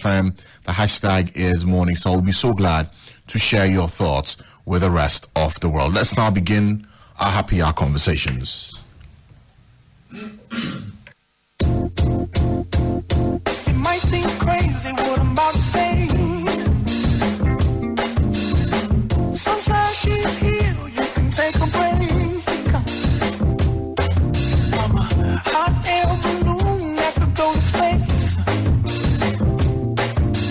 time, the hashtag is morning. So I'll be so glad to share your thoughts with the rest of the world. Let's now begin our happy hour conversations. It might seem crazy what I'm about to say. Sunshine, she's here, you can take a break. I'm a hot air balloon that could go to space.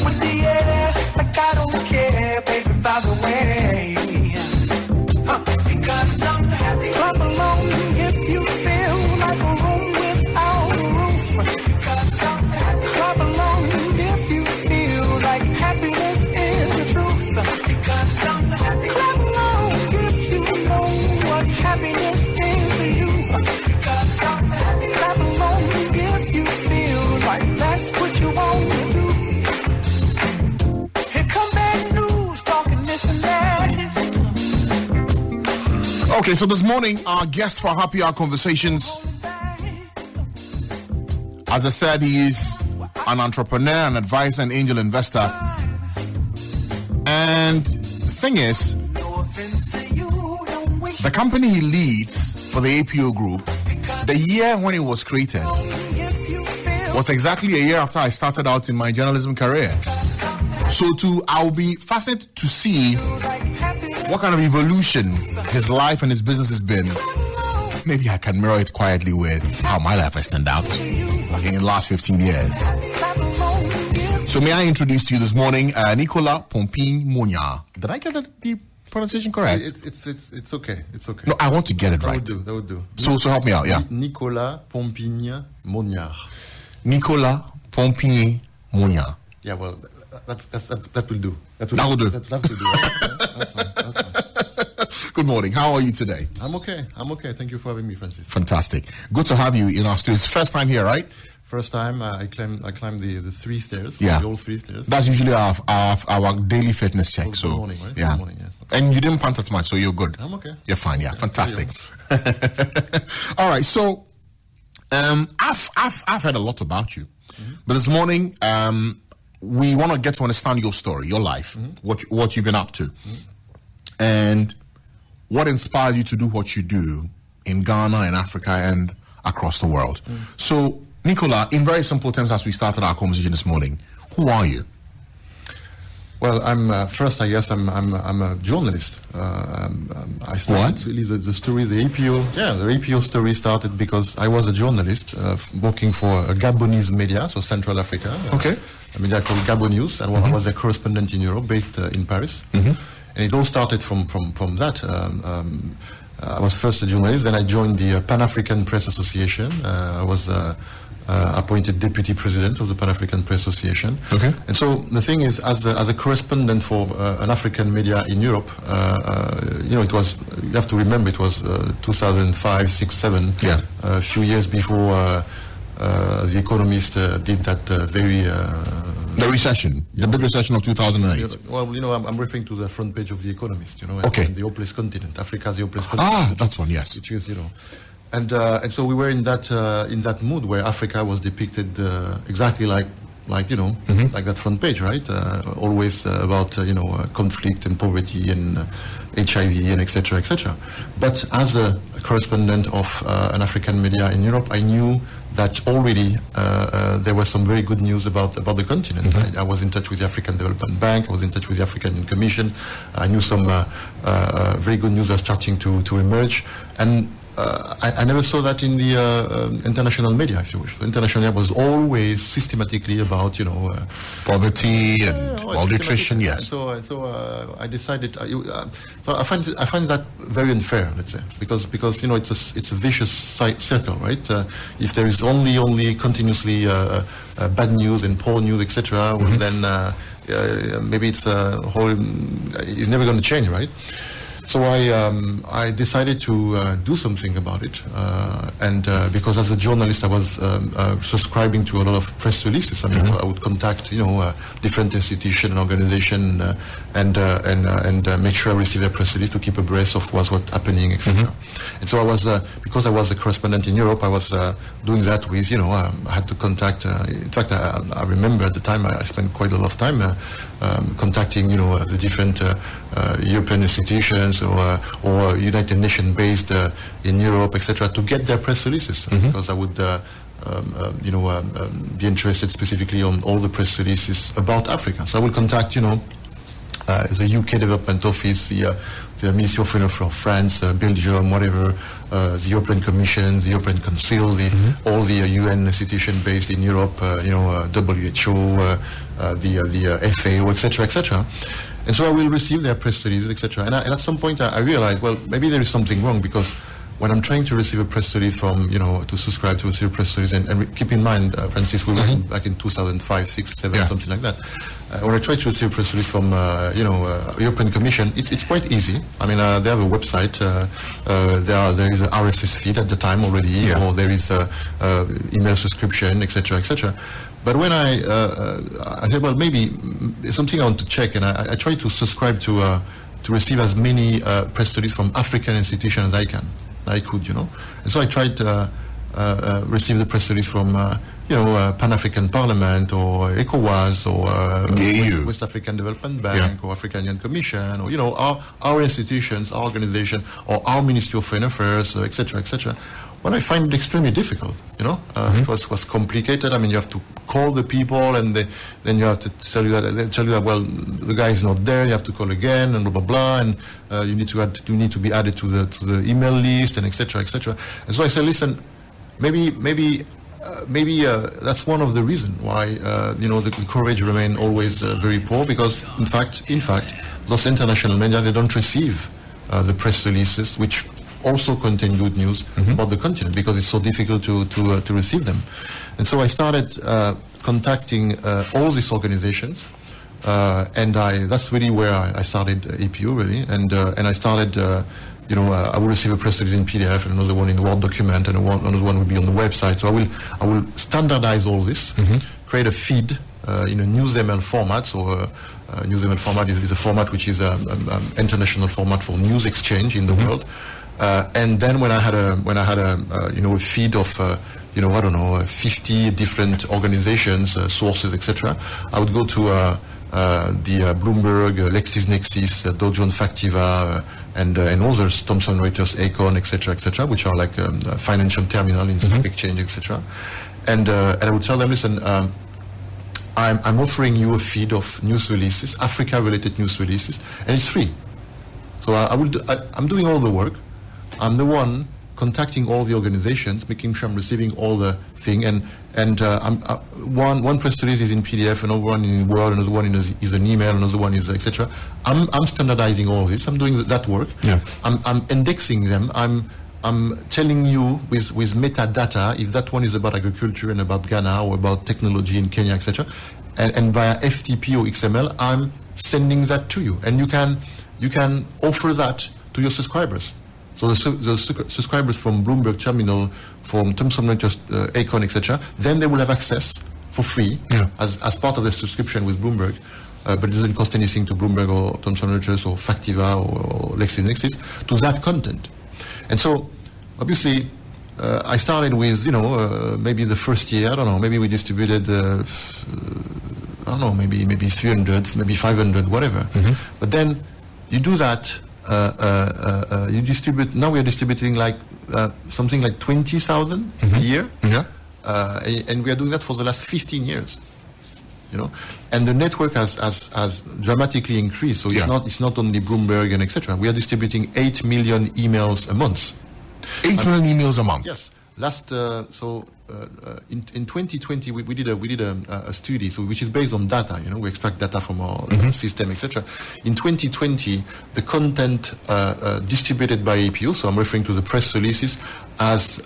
With the air, like I don't care, baby, by the way. Because I'm happy. Clap along if you feel like a room without a roof. Because I'm happy. Clap along if you feel like happiness is the truth. Because I'm happy. Clap along if you know what happiness is to you. Because I'm happy. Clap along if you feel like that's what you want to do. Here come bad news talking this and that. Okay, so this morning, our guest for Happy Hour Conversations, as I said, he is an entrepreneur, an advisor, an angel investor. And the thing is, the company he leads for the APO Group, the year when it was created, was exactly a year after I started out in my journalism career. So I'll be fascinated to see what kind of evolution his life and his business has been. Maybe I can mirror it quietly with how my life has turned out in the last 15 years. So may I introduce to you this morning Nicolas Pompigne-Mognard. Did I get the pronunciation correct? It's okay. It's okay. No, I want to get it right. That would do. So help me out, yeah. Nicolas Pompigne-Mognard. Nicolas Pompigne-Mognard. Yeah, well, that will do. That will do. That will do. That's fine. Good morning. How are you today? I'm okay. Thank you for having me, Francis. Fantastic. Good to have you in our studio. It's first time here, right? First time. I climbed the 3 stairs. Yeah. The old 3 stairs. That's usually our daily fitness check. Good So morning, right? Yeah. Good morning, yeah. Okay. And you didn't pant as much, so you're good. I'm okay. You're fine. Yeah. Okay. Fantastic. All right. So I've heard a lot about you, but this morning we want to get to understand your story, your life, what you've been up to, and what inspired you to do what you do in Ghana, in Africa, and across the world. So, Nicolas, in very simple terms, as we started our conversation this morning, who are you? Well, I'm first. I guess I'm a journalist. I started really the story. The APO story started because I was a journalist working for a Gabonese media, so Central Africa. Okay. A media called Gabon News, and I was a correspondent in Europe, based in Paris. And it all started from that. I was first a journalist, then I joined the Pan-African Press Association. I was appointed deputy president of the Pan-African Press Association. Okay. And so the thing is, as a correspondent for an African media in Europe, it was, you have to remember, it was 2005, 6, 7, a few years before The Economist did that very... the recession, the big recession of 2008. Well, I'm referring to the front page of The Economist, Okay. And the hopeless continent, Africa's the hopeless continent. Ah, that's one, yes. Which is, and so we were in that mood where Africa was depicted exactly like that front page, right? Always about conflict and poverty and HIV and etc. etc. But as a correspondent of an African media in Europe, I knew that already there was some very good news about the continent. I was in touch with the African Development Bank. I was in touch with the African Commission. I knew some very good news was starting to emerge, and I never saw that in the international media, if you wish. The international media was always systematically about poverty and malnutrition. Yes. So I decided. So I find that very unfair, let's say, because it's a vicious circle, right? If there is only continuously bad news and poor news, etc., well, then maybe it's never going to change, right? So I decided to do something about it, and because as a journalist I was subscribing to a lot of press releases. I mean, I would contact different institutions and organizations and make sure I receive their press release to keep abreast of what's happening, etc. And so I was because I was a correspondent in Europe, I was doing that with I had to contact. In fact, I remember at the time I spent quite a lot of time contacting the different European institutions or United Nations based in Europe, etc., to get their press releases, because I would be interested specifically on all the press releases about Africa. So I will contact the UK Development Office, the Ministry of Foreign Affairs of France, Belgium, whatever, the European Commission, the European Council, all the UN institutions based in Europe, WHO, the FAO, etc., etc. And so I will receive their press releases, etc. And at some point I realized, well, maybe there is something wrong, because when I'm trying to receive a press release from, to subscribe to receive a press release, and keep in mind, Francis, we were back in 2005, 6, 7, something like that. When I try to receive a press release from, European Commission, it's quite easy. I mean, they have a website. There is an RSS feed at the time already, or there is email subscription, etc., etc. But when I said, well, maybe something I want to check, and I try to subscribe to receive as many press releases from African institutions as I could, And so I tried to receive the press release from, Pan-African Parliament or ECOWAS or West African Development Bank or African Union Commission or, our institutions, our organization, or our Ministry of Foreign Affairs, etc., etc. Well, I find it extremely difficult, It was complicated. I mean, you have to call the people, and then you have to tell you that, well, the guy is not there, you have to call again, and blah, blah, blah, and you need to be added to the email list, and etc., etc. And so I said, listen, maybe that's one of the reasons why, the coverage remain always very poor, because in fact, those international media, they don't receive the press releases, which also contain good news about the continent, because it's so difficult to receive them. And so I started contacting all these organizations, and that's really where I started APO, really. And I started, I will receive a press release in PDF, and another one in Word document, and another one will be on the website. So I will standardize all this, create a feed in a NewsML format. So NewsML format is a format which is an international format for news exchange in the world. And then when I had a feed of 50 different organizations, sources, etc., I would go to the Bloomberg, LexisNexis, Dow Jones Factiva, and others, Thomson Reuters, Aecon, etc., which are like financial terminal in stock exchange, etc. And I would tell them, listen, I'm offering you a feed of news releases, Africa-related news releases, and it's free. So I'm doing all the work. I'm the one contacting all the organizations, making sure I'm receiving all the thing, and one press release is in PDF, another one in Word, another one is an email, another one is etc. I'm standardizing all this. I'm doing that work. Yeah. I'm indexing them. I'm telling you with metadata if that one is about agriculture and about Ghana or about technology in Kenya, etc. And via FTP or XML, I'm sending that to you, and you can offer that to your subscribers. So the subscribers from Bloomberg Terminal, from Thomson Reuters, Aecon, etc., then they will have access for free as part of the subscription with Bloomberg. But it doesn't cost anything to Bloomberg or Thomson Reuters or Factiva or LexisNexis to that content. And so, obviously, I started with, maybe the first year, I don't know, maybe we distributed, maybe 300, maybe 500, whatever. But then you do that. You distribute. Now we are distributing like something like 20,000 a year, and we are doing that for the last 15 years. And the network has dramatically increased. So it's not only Bloomberg and etc. We are distributing 8 million emails a month. 8 million emails a month. Yes. In 2020 we did a study, which is based on data. We extract data from our system, etc. In 2020, the content distributed by APO, so I'm referring to the press releases, has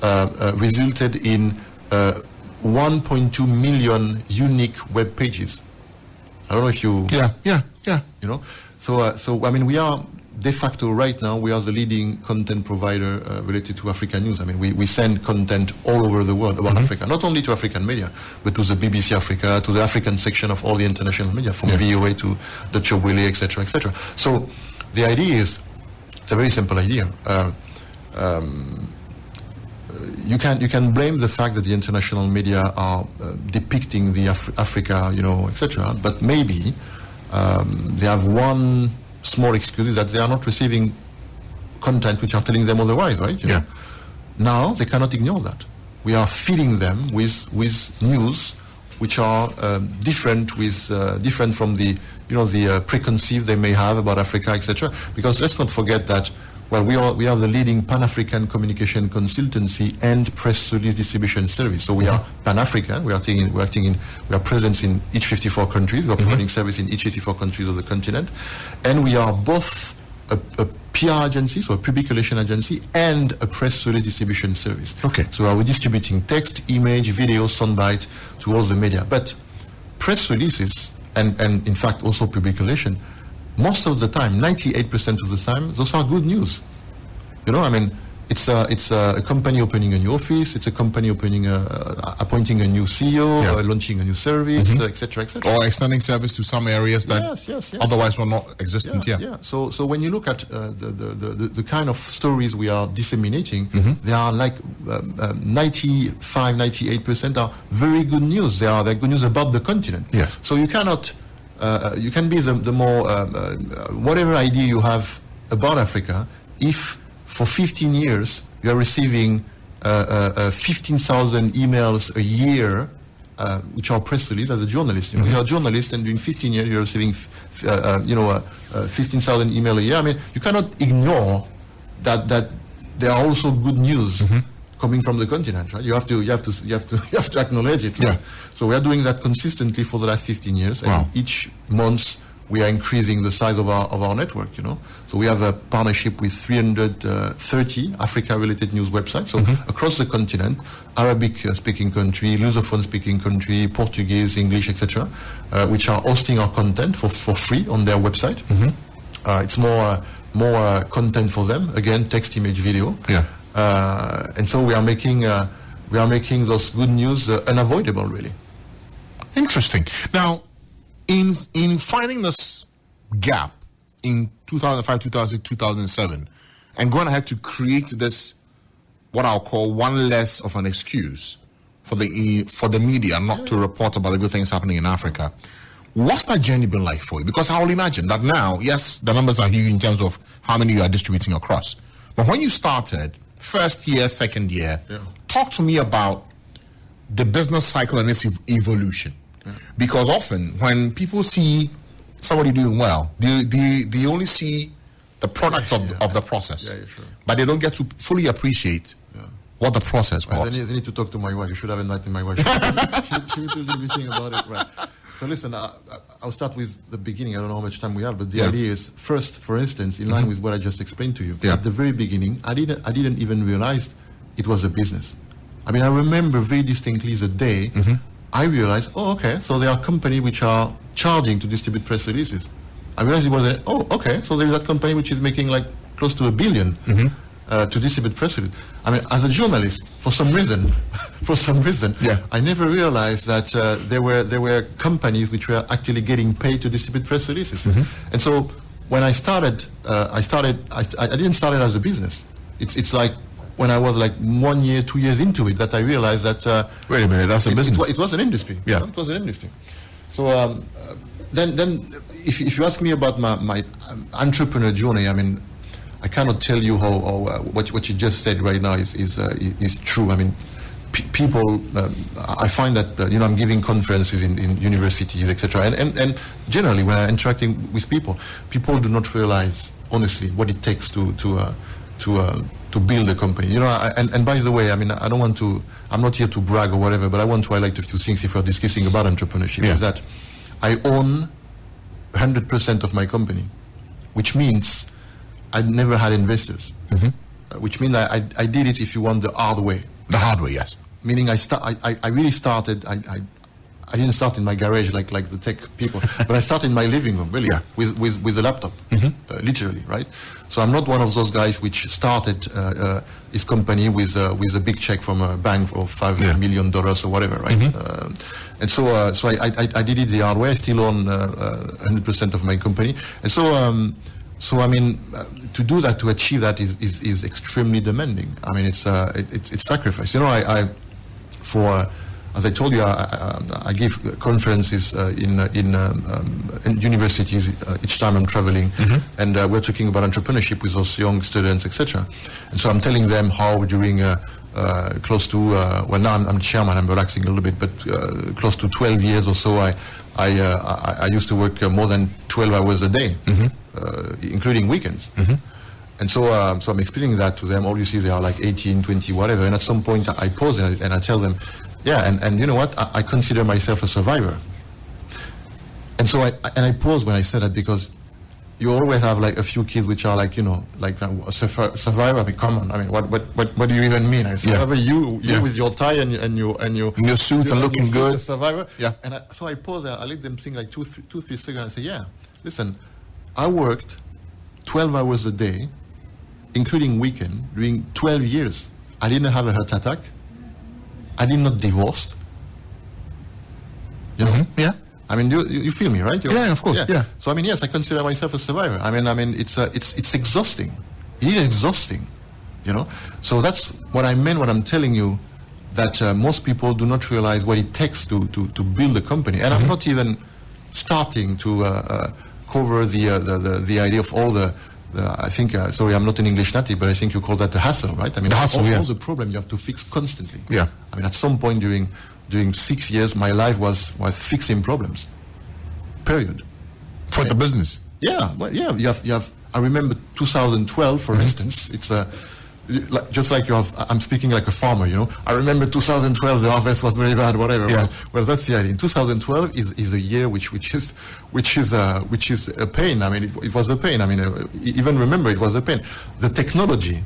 resulted in 1.2 million unique web pages. I don't know if you. Yeah. So I mean, we are de facto right now we are the leading content provider related to African news. I mean, we send content all over the world about Africa, not only to African media, but to the BBC Africa, to the African section of all the international media, from VOA to Deutsche Welle, etc., etc. So the idea is, it's a very simple idea. You can blame the fact that the international media are depicting the Africa, etc. But maybe they have one small excuse, that they are not receiving content which are telling them otherwise, right? You know? Now they cannot ignore that. We are feeding them with news which are different from the the preconceived they may have about Africa, etc. Because let's not forget that. Well, we are the leading Pan-African communication consultancy and press release distribution service. So we are Pan-African. We are present in each 54 countries. We are providing service in each 54 countries of the continent, and we are both a PR agency, so a public relation agency, and a press release distribution service. Okay. So we're distributing text, image, video, soundbite to all the media. But press releases and in fact also public relation, most of the time, 98% of the time, those are good news. I mean, it's a company opening a new office, it's a company appointing a new CEO, launching a new service, etc., etc. Or extending service to some areas that otherwise were not existent here. Yeah. So when you look at the kind of stories we are disseminating, they are like 95, 98% are very good news. They're good news about the continent. Yes. So you cannot. You can be the more whatever idea you have about Africa, if for 15 years you are receiving 15,000 emails a year, which are press releases as a journalist. You are a journalist, and during 15 years you're receiving 15,000 emails a year. I mean, you cannot ignore that there are also good news coming from the continent, right? You have to acknowledge it. Right? Yeah. So we are doing that consistently for the last 15 years, and each month we are increasing the size of our network. So we have a partnership with 330 Africa-related news websites. So across the continent, Arabic-speaking country, Lusophone-speaking country, Portuguese, English, etc., which are hosting our content for free on their website. It's more content for them. Again, text, image, video. Yeah. And so we are making those good news unavoidable, really. Interesting. Now, in finding this gap in 2005, 2007, and going ahead to create this, what I'll call one less of an excuse for the media not to report about the good things happening in Africa, what's that journey been like for you? Because I will imagine that now, yes, the numbers are huge in terms of how many you are distributing across. But when you started, first year, second year, talk to me about the business cycle and its evolution. Because often when people see somebody doing well, they only see the product of the process, but they don't get to fully appreciate what the process was. Then you need to talk to my wife. You should have invited my wife. She will tell you everything about it. Right. So listen, I'll start with the beginning. I don't know how much time we have, but the idea is, first, for instance, in line with what I just explained to you, at the very beginning, I didn't even realize it was a business. I mean, I remember very distinctly the day I realized, so there are companies which are charging to distribute press releases. I realized it was so there is that company which is making like close to $1 billion to distribute press releases. I mean, as a journalist, for some reason, I never realized that there were companies which were actually getting paid to distribute press releases. And so when I started, I didn't start it as a business. It's like when I was like 1 year, 2 years into it that I realized that wait a minute, that's a business. It was an industry. Yeah, it was an industry. So then if you ask me about my entrepreneur journey, I mean, I cannot tell you how what you just said right now is true. I mean, people. I find that I'm giving conferences in universities, etc. And generally, when I'm interacting with people do not realize honestly what it takes to build a company. And by the way, I mean, I don't want to. I'm not here to brag or whatever, but I want to highlight a few things if we're discussing about entrepreneurship. Is that I own 100% of my company, which means I never had investors, which means I did it, if you want, the hard way. The hard way, yes. Meaning I really started. I didn't start in my garage like the tech people, but I started in my living room, really, with a laptop, literally, right? So I'm not one of those guys which started his company with a big check from a bank of $5 million or whatever, right? And so I did it the hard way. I still own 100% of my company, and so I mean, to do that, to achieve that is extremely demanding. I mean, it's sacrifice. You know, as I told you, I give conferences in universities each time I'm traveling, and we're talking about entrepreneurship with those young students, etc. And so I'm telling them how during close to well, now I'm chairman, I'm relaxing a little bit, but close to 12 years or so, I used to work more than 12 hours a day, including weekends. And so I'm explaining that to them. Obviously, they are like 18, 20, whatever. And at some point, I pause and I tell them, yeah, and you know what? I consider myself a survivor. And so I pause when I say that, because you always have like a few kids which are like, you know, like a survivor. I mean, come on. I mean, what do you even mean? I survivor, you with your tie and your suit and looking good, a survivor. Yeah. And so I pause there. I let them think like 2-3 seconds. And I say, yeah, listen, I worked 12 hours a day, including weekend, during 12 years. I didn't have a heart attack. I did not divorced. You know? Yeah. I mean, you feel me, right? Yeah, of course. Yeah. So I mean, yes, I consider myself a survivor. I mean, it's exhausting. It is exhausting, you know. So that's what I meant when I'm telling you that most people do not realize what it takes to build a company. And I'm not even starting to cover the idea of all the I think, sorry, I'm not an English native, but I think you call that the hassle, right? I mean, all the problem you have to fix constantly. Yeah. I mean, at some point during 6 years, my life was fixing problems. Period. For the business? Yeah. Well, yeah. You have. I remember 2012, for instance. It's just like you have. I'm speaking like a farmer, you know. I remember 2012. The harvest was very bad. Whatever. Yeah. Well, that's the idea. 2012 is a year which is a pain. I mean, it was a pain. I mean, even remember, it was a pain. The technology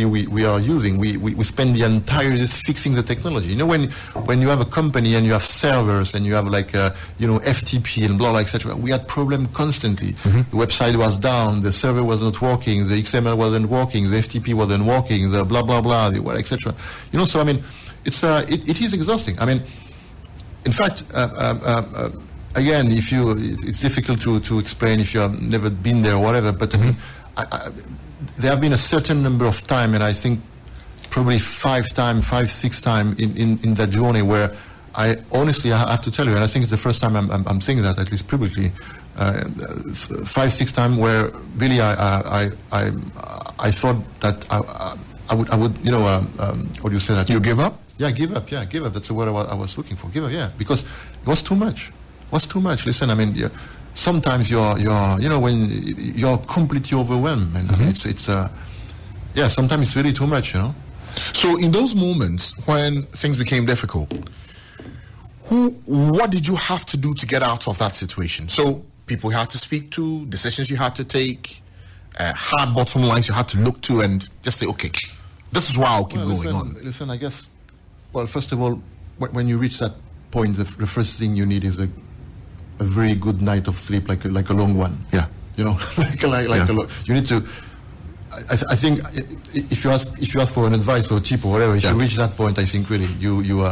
we are using, we spend the entire day fixing the technology. You know, when you have a company and you have servers and you have like FTP and blah blah etc. We had problem constantly. The website was down, the server was not working, the XML wasn't working, the FTP wasn't working, the blah blah blah, the what etc. You know, so I mean, it is exhausting. I mean, in fact. Again, it's difficult to explain if you have never been there or whatever, but there have been a certain number of times, and I think probably 5, 6 times in that journey where I honestly, I have to tell you, and I think it's the first time I'm saying that, at least publicly, 5, 6 times where really I thought that I would you know, what do you say that? You give up? Yeah, give up. That's the word I was looking for. Give up, yeah, because it was too much. Listen, I mean, sometimes you're you know, when you're completely overwhelmed, and sometimes it's really too much, you know. So in those moments when things became difficult, what did you have to do to get out of that situation? So people you had to speak to, decisions you had to take, hard bottom lines you had to look to, and just say, okay, this is why I'll keep going on. Listen, I guess, well, first of all, when you reach that point, the first thing you need is a very good night of sleep, like a long one. Yeah, you know, you need to. I think if you ask for an advice or a tip or whatever, if you reach that point, I think really you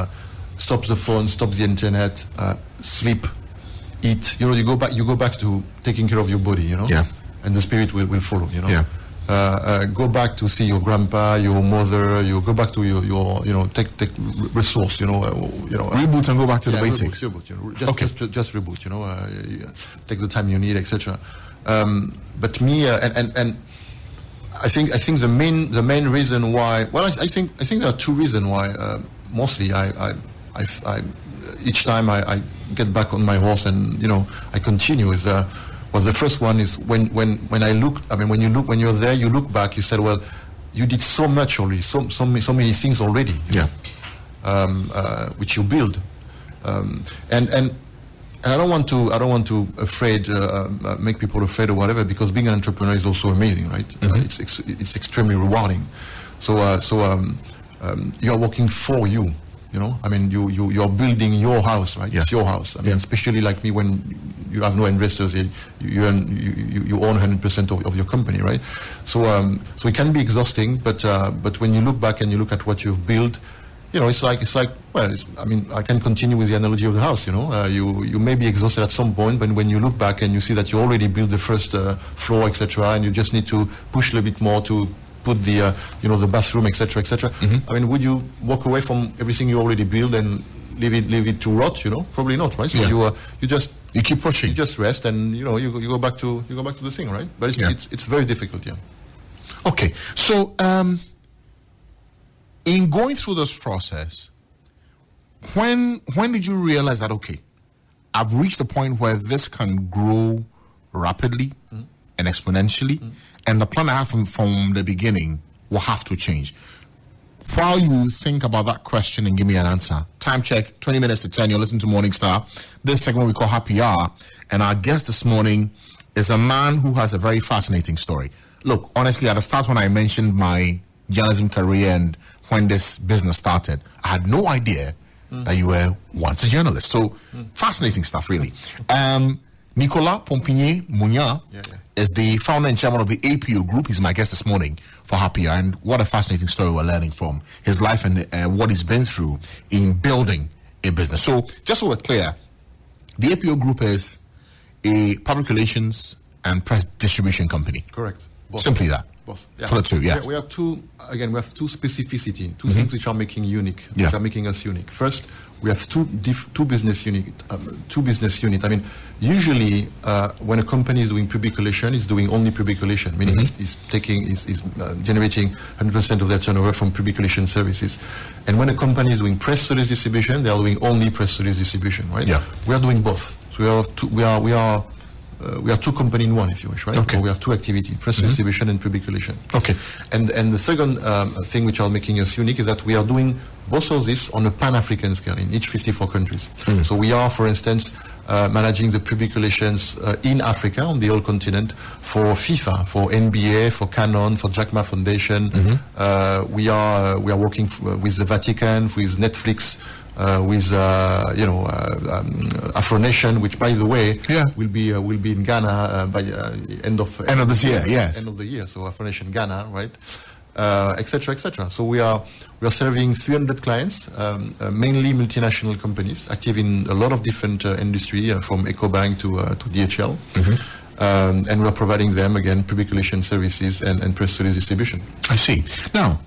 stop the phone, stop the internet, sleep, eat. You know, you go back to taking care of your body. You know, and the spirit will follow. You know. Yeah. Go back to see your grandpa, your mother. You go back to your you know, take resource. You know, reboot and go back to the basics. Reboot, you know, just reboot. You know, take the time you need, etc. But me and I think the main reason why. Well, I think there are 2 reasons why. Mostly, I each time I get back on my horse and, you know, I continue is. Well, the first one is when I look. I mean, when you're there, you look back. You said, well, you did so much already, so many things already. Yeah. Which you build, and I don't want to make people afraid or whatever, because being an entrepreneur is also amazing, right? It's extremely rewarding. So you are working for you. You know, I mean, you're building your house, right? Yeah. It's your house. I mean, especially like me, when you have no investors, you own 100% of your company, right? So it can be exhausting, but when you look back and you look at what you've built, you know, it's like well, I mean, I can continue with the analogy of the house. You know, you may be exhausted at some point, but when you look back and you see that you already built the first floor, etc., and you just need to push a little bit more to put the the bathroom, etc., etc. I mean, would you walk away from everything you already built and leave it to rot? You know, probably not, right? So you keep pushing. You just rest, and you go back to the thing, right? But it's very difficult, yeah. Okay, so in going through this process, when did you realize that, okay, I've reached the point where this can grow rapidly and exponentially, and the plan I have from the beginning will have to change? While you think about that question and give me an answer, time check, 20 minutes to 10, you're listening to Morning Star. This segment we call Happy Hour, and our guest this morning is a man who has a very fascinating story. Look, honestly, at the start when I mentioned my journalism career and when this business started, I had no idea that you were once a journalist. So, fascinating stuff, really. Nicolas Pompigne-Mognard is the founder and chairman of the APO Group. He's my guest this morning for Happy Hour, and what a fascinating story we're learning from his life and what he's been through in building a business. So, just so we're clear, the APO Group is a public relations and press distribution company. Correct. Both. Simply that. Both. Yeah. For the two, yeah. We have two specificity, two things which are making unique, which are making us unique. First, we have two business unit. I mean, usually when a company is doing public relations, it's doing only public relations, meaning it's generating 100% of their turnover from public relations services. And when a company is doing press release distribution, they are doing only press release distribution, right? Yeah. We are doing both. So we are two companies in one, if you wish, right? Okay. So we have two activities: press distribution and public relations. Okay. And the second thing which are making us unique is that we are doing both of this on a Pan-African scale in each 54 countries. So we are, for instance, managing the public relations in Africa, on the whole continent, for FIFA, for NBA, for Canon, for Jack Ma Foundation. We are working with the Vatican, with Netflix, with Afro Nation, which, by the way, will be in Ghana by end of this year. Yes, end of the year. So Afro Nation Ghana, right? Etc. etc. So we are serving 300 clients, mainly multinational companies, active in a lot of different industry, from EcoBank to DHL. And we are providing them, again, public relations services and press release distribution. I see. Now,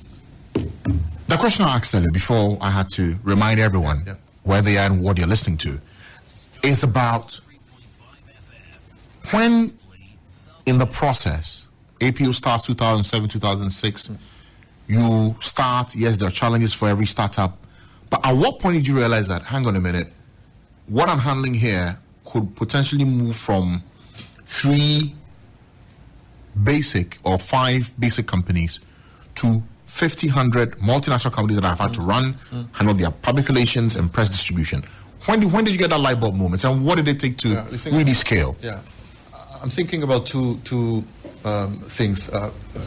the question I asked earlier, before I had to remind everyone where they are and what you're listening to, is about when in the process, APO starts 2007, 2006, you start, yes, there are challenges for every startup, but at what point did you realize that, hang on a minute, what I'm handling here could potentially move from 3 basic or 5 basic companies to 50, 100 multinational companies that I've had to run, handle their public relations and press distribution? When did you get that light bulb moment, and what did it take to really scale? Yeah, I'm thinking about two things.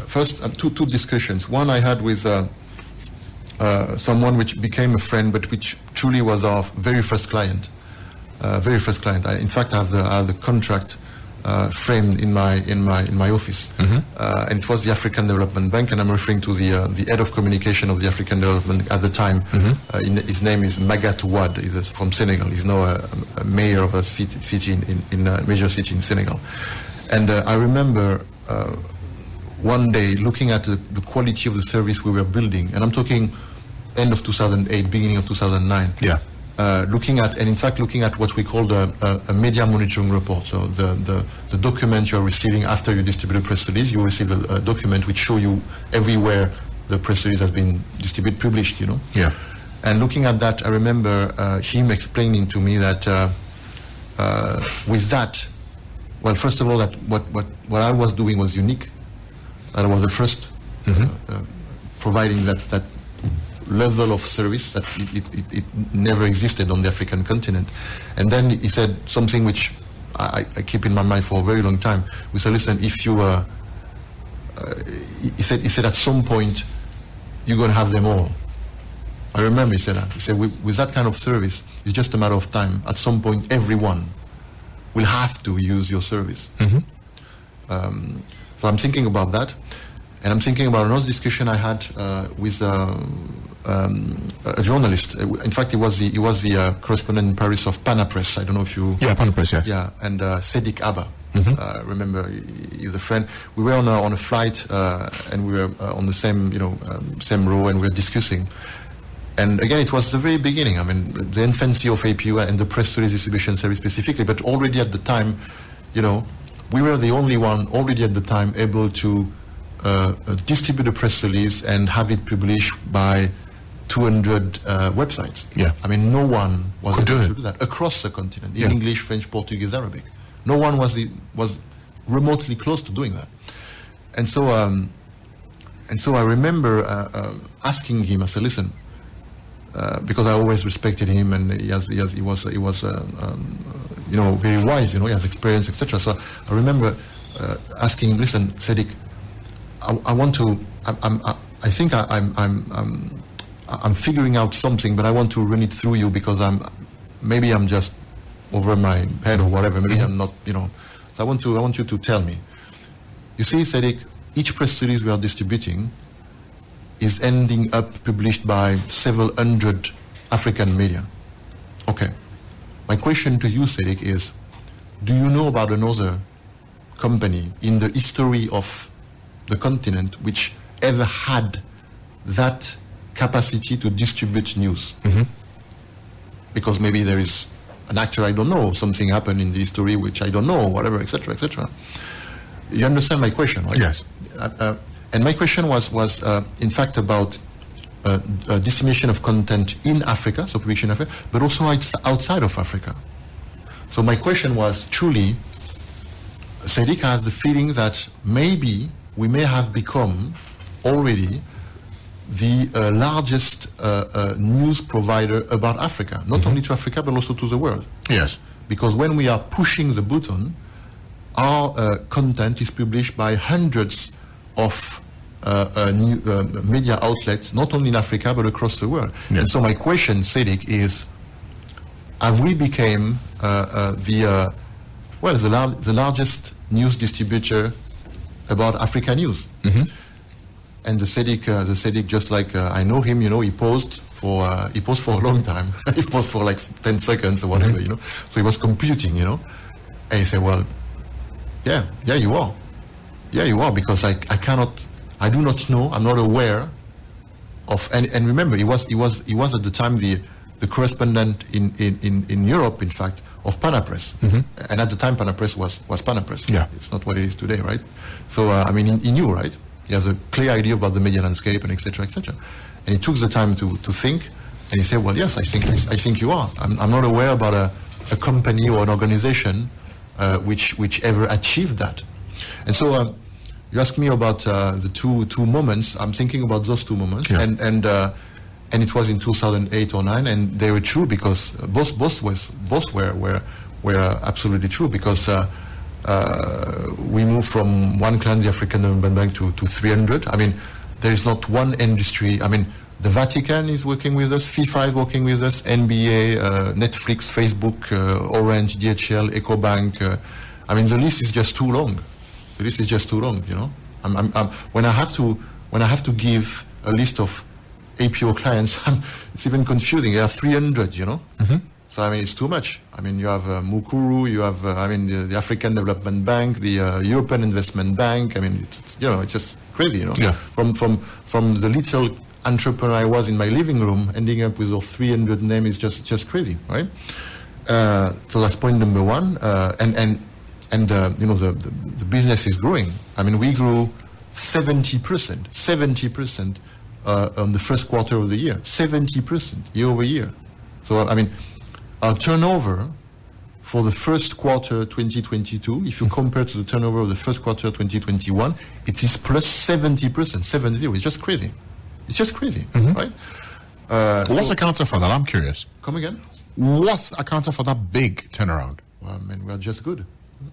First, two discussions. One I had with someone which became a friend, but which truly was our very first client. In fact, I have the contract framed in my office, and it was the African Development Bank, and I'm referring to the head of communication of the African Development at the time. His name is Magatte Wade. He's from Senegal. He's now a mayor of a city in a major city in Senegal. And I remember one day looking at the quality of the service we were building, and I'm talking end of 2008, beginning of 2009. Yeah. Looking at what we call a media monitoring report. So the document you're receiving after you distribute a press release, you receive a document which show you everywhere the press release has been distributed, published, Yeah. And looking at that, I remember him explaining to me that with that, well, first of all, that what I was doing was unique. That I was the first providing that level of service that it never existed on the African continent. And then he said something which I keep in my mind for a very long time. We said, listen, if you he said at some point you're going to have them all. I remember he said that. He said, with that kind of service, it's just a matter of time. At some point, everyone will have to use your service. So I'm thinking about that, and I'm thinking about another discussion I had with a journalist. In fact, he was the correspondent in Paris of Pana Press. I don't know if you... Yeah, Pana Press, yes. Yeah, and Sedik Abba. Remember, he's a friend. We were on a flight, and we were on the same, same row, and we were discussing. And again, it was the very beginning. I mean, the infancy of APO and the press release distribution service specifically. But already at the time, we were the only one already at the time able to distribute a press release and have it published by 200 websites. Yeah. I mean, no one was able do to do that across the continent, in English, French, Portuguese, Arabic. No one was remotely close to doing that. And so I remember asking him, I said, listen, because I always respected him, and he was very wise, he has experience, etc. So I remember asking him, listen, Sedik, I think I'm figuring out something, but I want to run it through you because maybe I'm just over my head or whatever. Maybe I'm not, So I want you to tell me. You see, Sedik, each press release we are distributing is ending up published by several hundred African media. Okay. My question to you, Sedik, is, do you know about another company in the history of the continent which ever had that capacity to distribute news? Because maybe there is an actor I don't know, something happened in the history which I don't know, whatever, etc., etc. You understand my question, right? Yes. And my question was in fact about dissemination of content in Africa, so publication in Africa, but also outside of Africa. So my question was, truly, Sedik has the feeling that maybe we may have become already the largest news provider about Africa, not only to Africa, but also to the world. Yes. Because when we are pushing the button, our content is published by hundreds of media outlets, not only in Africa, but across the world. Yes. And so my question, Sedik, is, have we become the largest news distributor about Africa news? And the Sedik, just like I know him, he paused for a long time. He paused for like 10 seconds or whatever, So he was computing, And he said, well, yeah, you are. Yeah, you are, because I do not know, I'm not aware of, and remember, he was at the time the correspondent in Europe, in fact, of Pana Press. And at the time, Pana Press was Pana Press. Yeah. It's not what it is today, right? So, he knew, right? He has a clear idea about the media landscape and etc., etc. And he took the time to think, and he said, well, yes, I think you are. I'm not aware about a company or an organization which ever achieved that. And so you asked me about the two moments. I'm thinking about those two moments, yeah. and it was in 2008 or 9, and they were true because both were absolutely true, because we moved from one client, the African Development Bank, to 300. I mean, there is not one industry. I mean, the Vatican is working with us, FIFA is working with us, NBA, Netflix, Facebook, Orange, DHL, EcoBank. I mean, the list is just too long. The list is just too long, When I have to give a list of APO clients, it's even confusing. There are 300, So, I mean, it's too much. I mean, you have Mukuru, you have, the African Development Bank, the European Investment Bank. I mean, it's just crazy, Yeah. From the little entrepreneur I was in my living room, ending up with those 300 names is just crazy, right? So that's point number one. The business is growing. I mean, we grew 70% on the first quarter of the year, 70% year over year. So, I mean, our turnover for the first quarter 2022, if you compare to the turnover of the first quarter 2021, it is plus 70%, 70. It's just crazy. It's just crazy, right? What's accounted for that? I'm curious. Come again? What's accounted for that big turnaround? Well, I mean, we're just good.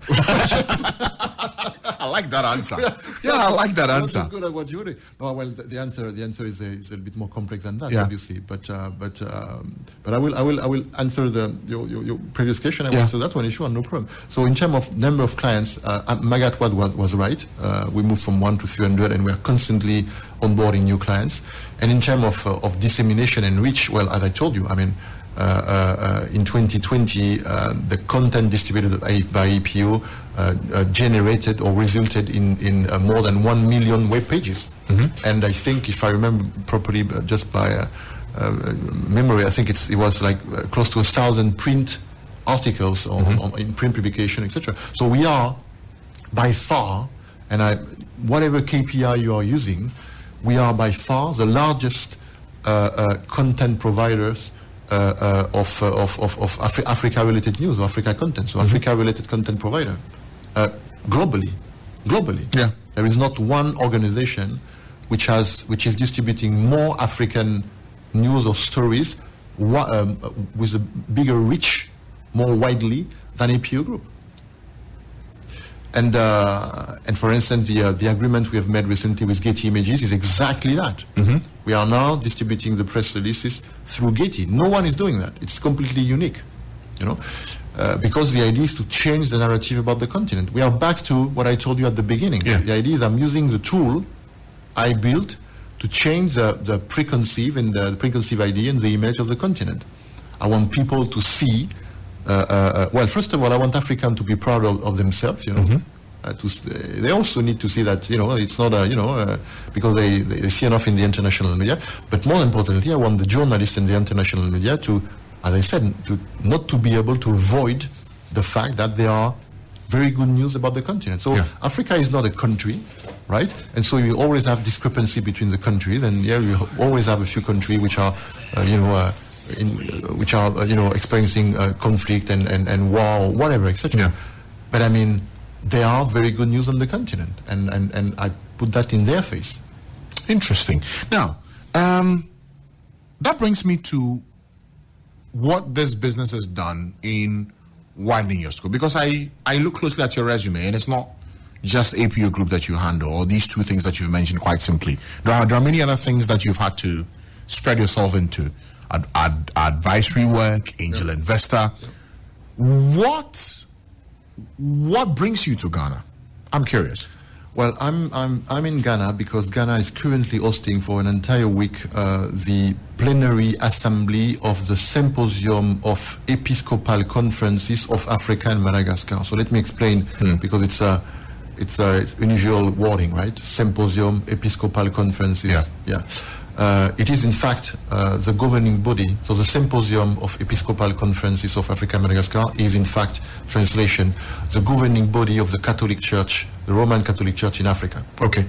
I I like that answer. Yeah, I like that answer. Good at what you do. No, well, the answer is a little bit more complex than that, Yeah. obviously. But I will answer your previous question. I will Yeah. answer that one issue, no problem. So in terms of number of clients, Magat was right. We moved from 1 to 300, and we are constantly onboarding new clients. And in terms of dissemination and reach, well, as I told you, I mean, in 2020, the content distributed by APO generated or resulted in more than 1 million web pages. And I think, if I remember properly, just by memory, I think it was like close to 1,000 print articles in print publication, etc. So we are by far, and whatever KPI you are using, we are by far the largest content providers of Africa-related news or Africa content, so Africa-related content provider globally. Yeah. There is not one organization which is distributing more African news or stories with a bigger reach, more widely than APO Group. And for instance, the agreement we have made recently with Getty Images is exactly that. We are now distributing the press releases through Getty. No one is doing that. It's completely unique, because the idea is to change the narrative about the continent. We are back to what I told you at the beginning. Yeah. The idea is I'm using the tool I built to change the preconceived idea and the image of the continent. I want people to see. Well, first of all, I want Africans to be proud of themselves. They also need to see that it's not because they see enough in the international media. But more importantly, I want the journalists in the international media to, as I said, not to be able to avoid the fact that there are very good news about the continent. So Africa is not a country, right? And so you always have discrepancy between the countries, and you always have a few countries which are, experiencing conflict and war, whatever, etc. Yeah. But I mean, there are very good news on the continent, and I put that in their face. Interesting. Now, that brings me to what this business has done in widening your scope. Because I look closely at your resume, and it's not just APO Group that you handle, or these two things that you've mentioned quite simply. There are many other things that you've had to spread yourself into. Advisory work, angel investor. What brings you to Ghana? I'm curious. Well, I'm in Ghana because Ghana is currently hosting for an entire week the plenary assembly of the Symposium of Episcopal Conferences of Africa and Madagascar. So let me explain, because it's unusual wording, right? Symposium, Episcopal Conferences. Yeah. It is in fact the governing body. So the Symposium of Episcopal Conferences of Africa and Madagascar is in fact, translation, the governing body of the Catholic Church, the Roman Catholic Church in Africa. Okay.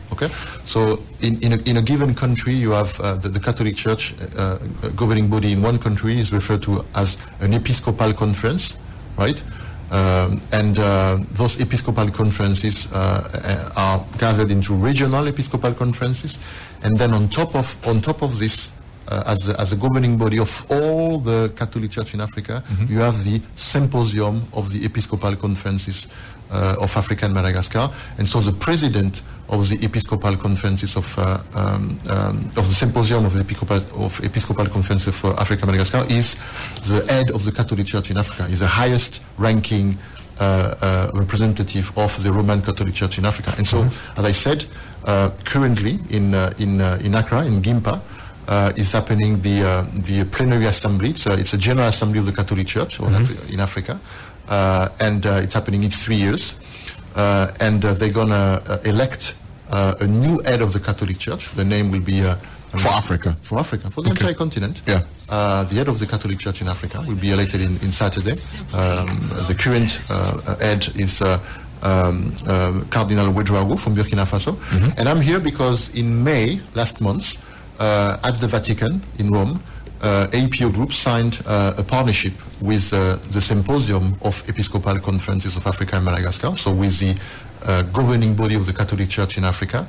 So in a given country, you have the Catholic Church governing body in one country is referred to as an Episcopal Conference, right? And those Episcopal conferences are gathered into regional Episcopal conferences, and then on top of this, as a governing body of all the Catholic Church in Africa, you have the Symposium of the Episcopal Conferences of Africa and Madagascar. And so the president of the Episcopal Conferences of the Symposium of the Episcopal Conferences for Africa and Madagascar is the head of the Catholic Church in Africa. Is the highest ranking representative of the Roman Catholic Church in Africa. And so, as I said, currently in Accra, in Gimpa, is happening the plenary assembly. It's a general assembly of the Catholic Church in Africa, and it's happening each 3 years. And they're gonna elect a new head of the Catholic Church. The name will be for Africa, for the entire continent. Yeah. The head of the Catholic Church in Africa will be elected in Saturday. The current head is Cardinal Ouedraogo from Burkina Faso. And I'm here because in May last month, at the Vatican in Rome, APO Group signed a partnership with the Symposium of Episcopal Conferences of Africa and Madagascar, so with the governing body of the Catholic Church in Africa,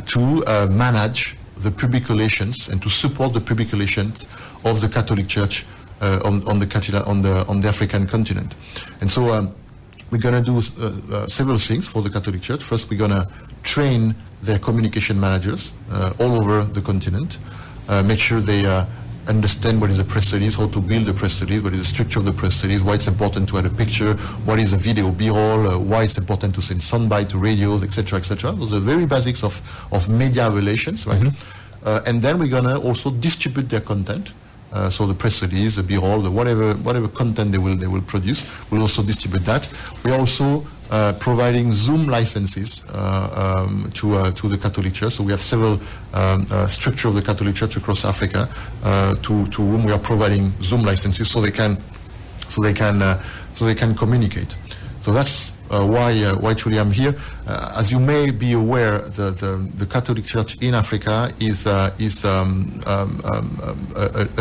to manage the public relations and to support the public relations of the Catholic Church on the African continent. And so we're going to do several things for the Catholic Church. First, we're going to train their communication managers all over the continent, make sure they understand what is a press release, how to build a press release, what is the structure of the press release, why it's important to add a picture, what is a video b-roll, why it's important to send soundbite to radios, etc., etc. Those are the very basics of media relations, right? And then we're going to also distribute their content. So the press release, the b-roll, the whatever content they will produce, we'll also distribute that. We're also providing Zoom licenses to the Catholic Church. So we have several structure of the Catholic Church across Africa to whom we are providing Zoom licenses so they can communicate. So that's why truly I'm here. As you may be aware, the Catholic Church in Africa is an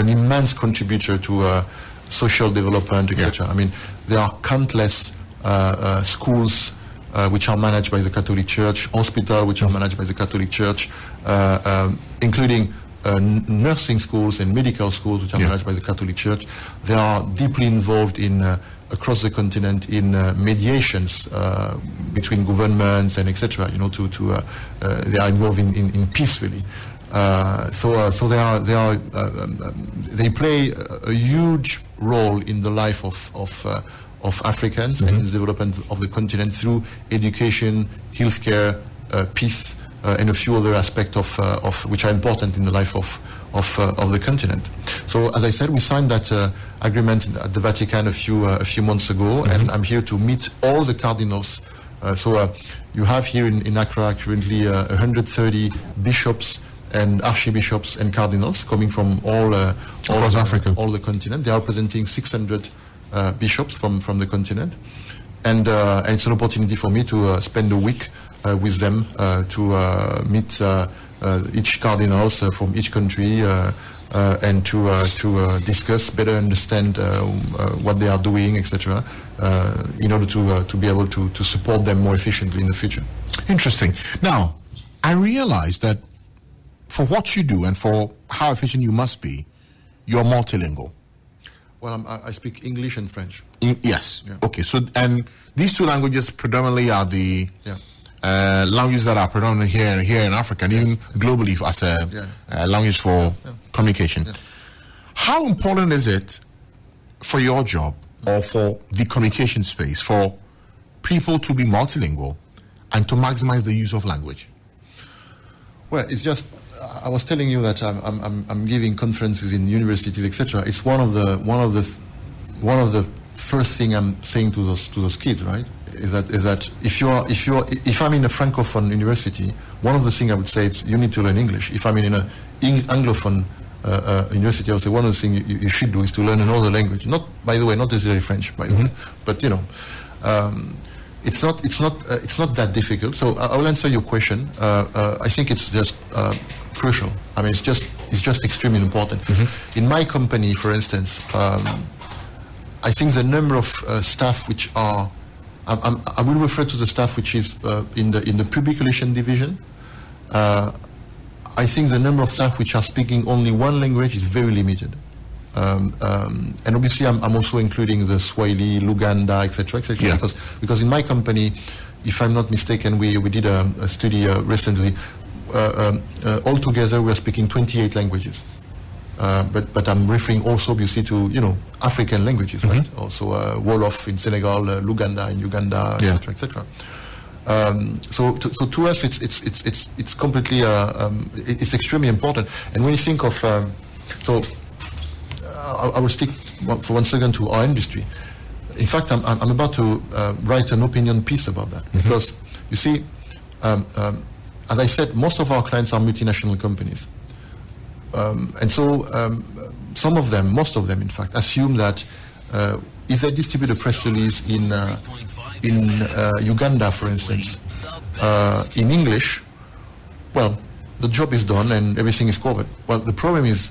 immense contributor to social development, etc. I mean, there are countless schools which are managed by the Catholic Church, hospitals which are managed by the Catholic Church, including nursing schools and medical schools which are managed by the Catholic Church. They are deeply involved in across the continent in mediations between governments and etc. You know, they are involved in peace really. So they play a huge role in the life of Africans and the development of the continent through education, healthcare, peace, and a few other aspects of which are important in the life of the continent. So, as I said, we signed that agreement at the Vatican a few months ago, and I'm here to meet all the cardinals. So you have here in Accra currently 130 bishops and archbishops and cardinals coming from all across Africa, all the continent. They are representing 600 bishops from the continent, and it's an opportunity for me to spend a week with them to meet each cardinals from each country and to discuss, better understand what they are doing, etc., in order to be able to support them more efficiently in the future. Interesting. Now, I realize that for what you do and for how efficient you must be, you're multilingual. Well, I speak English and French. Yes. Yeah. Okay. So, and these two languages predominantly are the languages that are predominant here in Africa, and even globally as a language for communication. Yeah. How important is it for your job or for the communication space for people to be multilingual and to maximize the use of language? Well, it's just. I was telling you that I'm giving conferences in universities, etc. It's one of the first thing I'm saying to those kids, right? Is that if I'm in a francophone university, one of the things I would say is you need to learn English. If I'm in an anglophone university, I would say one of the things you should do is to learn another language. Not, by the way, not necessarily French, by the way, but you know. It's not that difficult. So I will answer your question. I think it's just crucial. I mean, it's just extremely important. In my company, for instance, I think the number of staff which are, I will refer to the staff which is in the public relation division. I think the number of staff which are speaking only one language is very limited. And obviously, I'm also including the Swahili, Luganda, etc., because in my company, if I'm not mistaken, we did a study recently. Altogether, we are speaking 28 languages. But I'm referring also, obviously, to African languages, right? Also Wolof in Senegal, Luganda in Uganda, etc., etc. So to us, it's completely it's extremely important. And when you think of I will stick for 1 second to our industry. In fact, I'm about to write an opinion piece about that because you see, as I said, most of our clients are multinational companies, and so most of them, in fact, assume that if they distribute a press release in Uganda, for instance, in English, well, the job is done and everything is covered. Well, the problem is,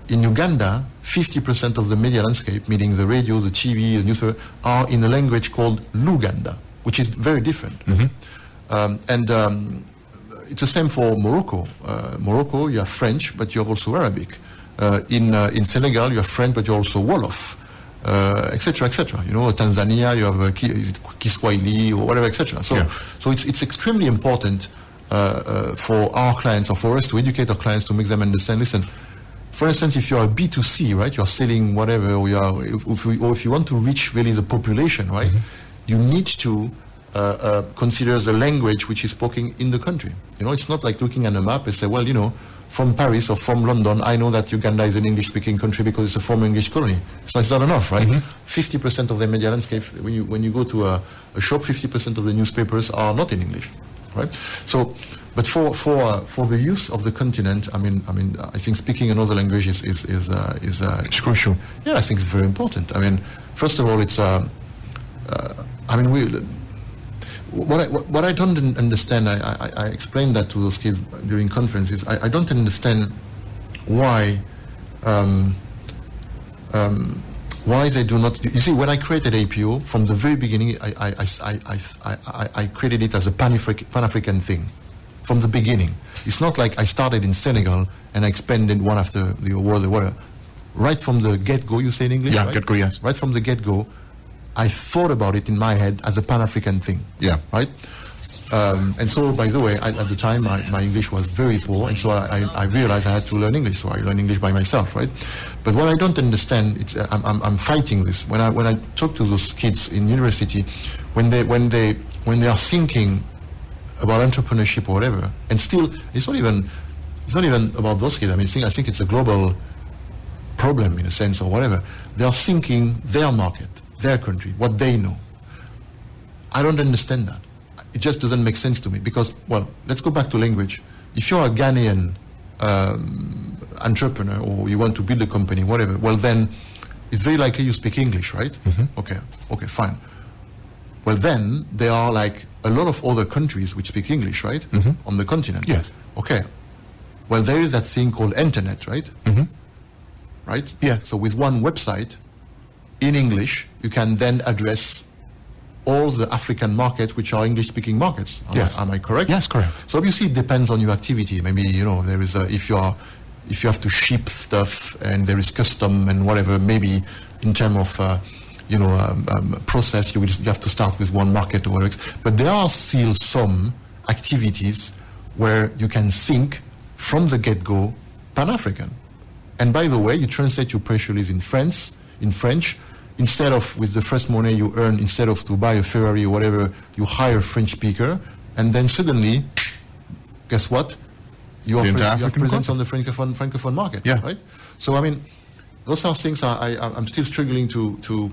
in Uganda, 50% of the media landscape, meaning the radio, the TV, the newspaper, are in a language called Luganda, which is very different. And it's the same for Morocco. Morocco, you have French, but you have also Arabic. In Senegal, you have French, but you also Wolof. etc., etc. You know, Tanzania, you have Kiswahili or whatever, etc. So, so it's extremely important for our clients or for us to educate our clients to make them understand. Listen, for instance, if you're a B2C, right, you're selling whatever, or if you want to reach really the population, right, you need to consider the language which is spoken in the country. You know, it's not like looking at a map and say, well, you know, from Paris or from London, I know that Uganda is an English-speaking country because it's a former English colony. So it's not enough, right? 50% of the media landscape, when you go to a shop, 50% of the newspapers are not in English, right? So, but for the youth of the continent, I mean, I think speaking another language is crucial. Yeah, I think it's very important. I mean, first of all, it's what I don't understand, I explained that to those kids during conferences. I don't understand why they do not. You see, when I created APO from the very beginning, I created it as a Pan-African thing from the beginning. It's not like I started in Senegal and I expanded one after the other. Right from the get-go, you say in English? Yeah, right? get-go, yes. Right from the get-go, I thought about it in my head as a Pan-African thing. Yeah. Right? And so, by the way, at the time, my English was very poor, and so I realized I had to learn English, so I learned English by myself, right? But what I don't understand, I'm fighting this. When I talk to those kids in university, when they are thinking about entrepreneurship or whatever, and still, it's not even about those kids. I mean, I think it's a global problem in a sense or whatever. They are thinking their market, their country, what they know. I don't understand that. It just doesn't make sense to me because, well, let's go back to language. If you're a Ghanaian entrepreneur or you want to build a company, whatever, well then it's very likely you speak English, right? Okay, fine. Well then there are like a lot of other countries which speak English, right? On the continent. Yes. Okay. Well, there is that thing called internet, right? Right? Yeah. So with one website in English, you can then address all the African markets which are English-speaking markets. Am I correct? Yes, correct. So obviously it depends on your activity. Maybe, you know, there is if you have to ship stuff and there is custom and whatever, maybe in terms of process, you have to start with one market or whatever. But there are still some activities where you can think from the get-go Pan-African. And by the way, you translate your press release in French. Instead of, with the first money you earn, instead of to buy a Ferrari or whatever, you hire a French speaker, and then suddenly, guess what? You have presence on the Francophone market, right? So, I mean, those are things I'm still struggling to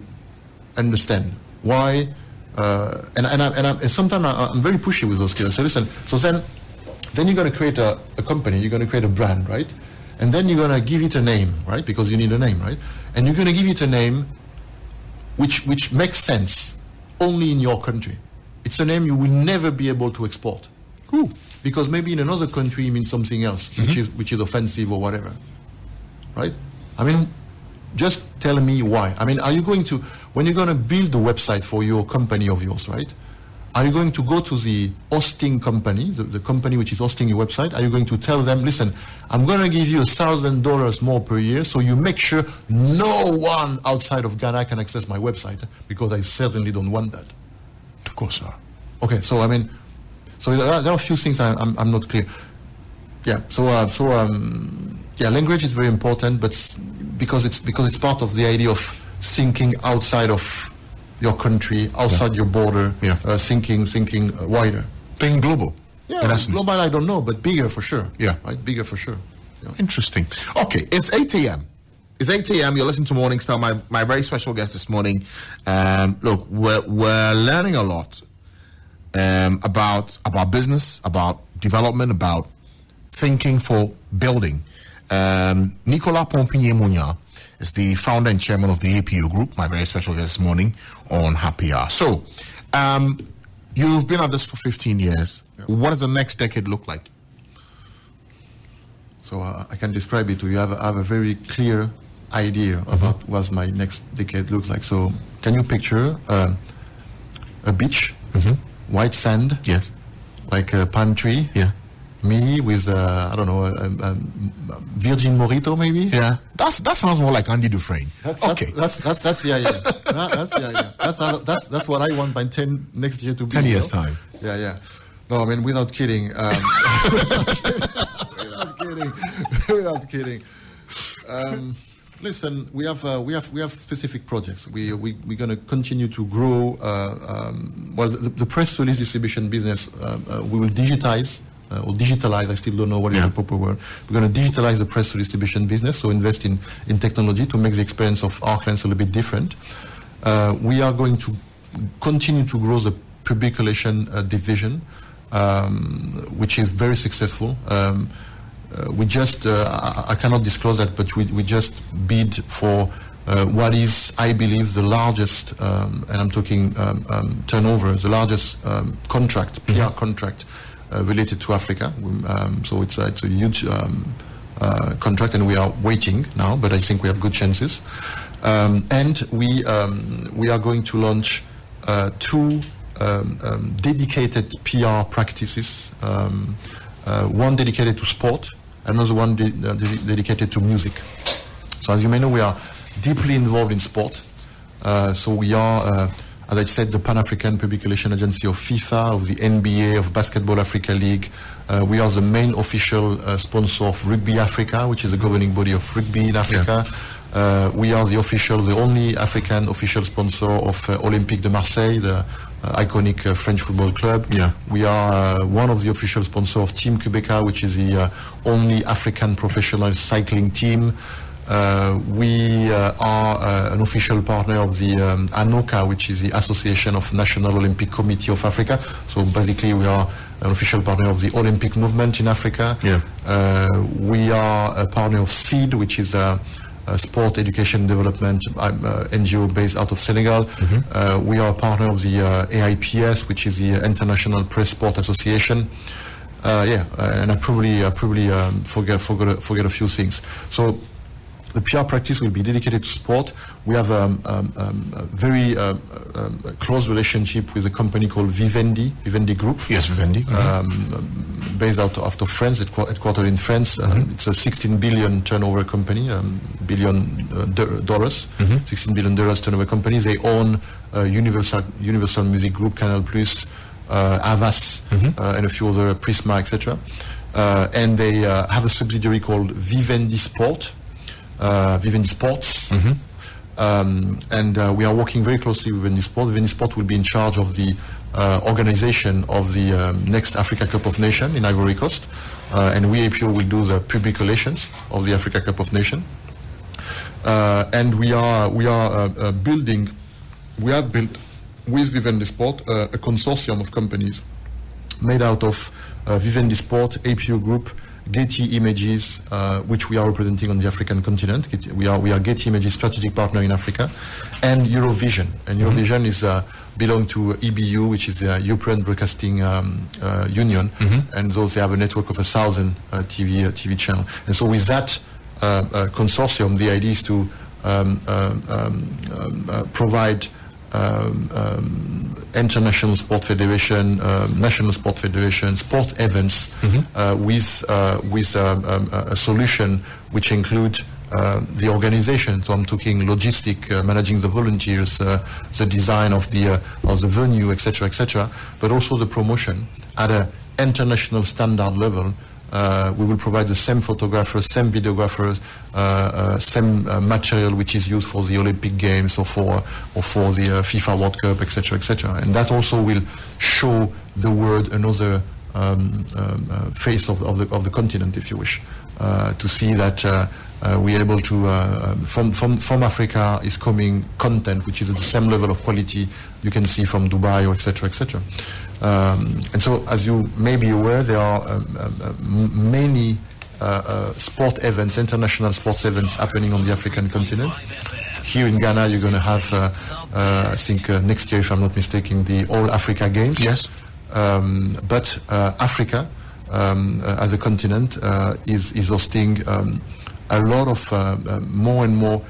understand. Why? And sometimes I'm very pushy with those kids. So listen, so then you're going to create a company, you're going to create a brand, right? And then you're going to give it a name, right? Because you need a name, right? And you're going to give it a name which makes sense only in your country. It's a name you will never be able to export. Ooh. Because maybe in another country it means something else, which is offensive or whatever. Right? I mean, just tell me why. I mean, are you going to, when you're going to build a website for your company of yours, right? Are you going to go to the hosting company, the company which is hosting your website? Are you going to tell them, listen, I'm going to give you $1,000 more per year, so you make sure no one outside of Ghana can access my website, because I certainly don't want that. Of course not. Okay, so I mean, so there are a few things I'm not clear. Yeah, language is very important, but because it's part of the idea of thinking outside of your country, outside your border, thinking wider. Thinking global. Yeah, global I don't know, but bigger for sure. Yeah. Right, bigger for sure. Yeah. Interesting. Okay, it's 8 a.m. It's 8 a.m. You're listening to Morning Star. My very special guest this morning. Look, we're learning a lot about business, about development, about thinking for building. Nicolas Pompigne-Mognard is the founder and chairman of the APO Group, my very special guest this morning on Happy Hour. So, you've been at this for 15 years. Yep. What does the next decade look like? So I can describe it to you. I have a very clear idea about what my next decade looks like. So can you picture a beach, white sand, yes, like a palm tree, me with I don't know, Virgin Mojito maybe. Yeah, that sounds more like Andy Dufresne. That's the idea. That's the idea. That's what I want by next year to be. 10 years time. Yeah. No, I mean without kidding. Without kidding. Listen, we have specific projects. We're going to continue to grow. The press release distribution business we will digitize. Or digitalize, I still don't know what is the proper word. We're going to digitalize the press distribution business, so invest in technology to make the experience of our clients a little bit different. We are going to continue to grow the public relation division, which is very successful. We just, I cannot disclose that, but we just bid for what is, I believe, the largest, and I'm talking turnover, the largest contract, PR contract, related to Africa. So it's a huge contract, and we are waiting now, but I think we have good chances. And we are going to launch 2 dedicated PR practices, one dedicated to sport, another one dedicated to music. So as you may know, we are deeply involved in sport. So we are as I said, the Pan-African Public Relations Agency of FIFA, of the NBA, of Basketball Africa League. We are the main official sponsor of Rugby Africa, which is the governing body of rugby in Africa. We are the only African official sponsor of Olympique de Marseille, the iconic French football club. Yeah. We are one of the official sponsors of Team Quebeca, which is the only African professional cycling team. We are an official partner of the ANOCA, which is the Association of National Olympic Committee of Africa. So basically we are an official partner of the Olympic movement in Africa. Yeah. We are a partner of SEED, which is a sport education development NGO based out of Senegal. Mm-hmm. We are a partner of the AIPS, which is the International Press Sport Association. And I probably forget a few things. So the PR practice will be dedicated to sport. We have a very close relationship with a company called Vivendi Group. Yes, Vivendi. Mm-hmm. Based out of France, headquartered in France. Mm-hmm. It's a $16 billion turnover company, $16 billion turnover company. They own Universal Music Group, Canal+, Havas, and a few other, Prisma, etc. And they have a subsidiary called Vivendi Sports. Mm-hmm. And we are working very closely with Vivendi Sport. Vivendi Sport will be in charge of the organization of the next Africa Cup of Nations in Ivory Coast, and we APO will do the public relations of the Africa Cup of Nations. And we have built with Vivendi Sport a consortium of companies made out of Vivendi Sport, APO Group, Getty Images, which we are representing on the African continent. We are Getty Images strategic partner in Africa, and Eurovision. And Eurovision is belong to EBU, which is the European Broadcasting Union, and those they have a network of 1,000 TV channel. And so with that consortium, the idea is to provide international sport federation, national sport federation, sport events with a solution which includes the organization. So I'm talking logistic, managing the volunteers, the design of the venue, etc., but also the promotion at an international standard level. We will provide the same photographers, same videographers, same material which is used for the Olympic Games or for the FIFA World Cup, etc., and that also will show the world another face of the continent, if you wish, to see that we are able to from Africa is coming content which is at the same level of quality you can see from Dubai or etc. And so, as you may be aware, there are many sport events, international sports events happening on the African continent. Here in Ghana, you're going to have, I think next year, if I'm not mistaken, the All Africa Games. Yes. But Africa, as a continent, is hosting a lot of more and more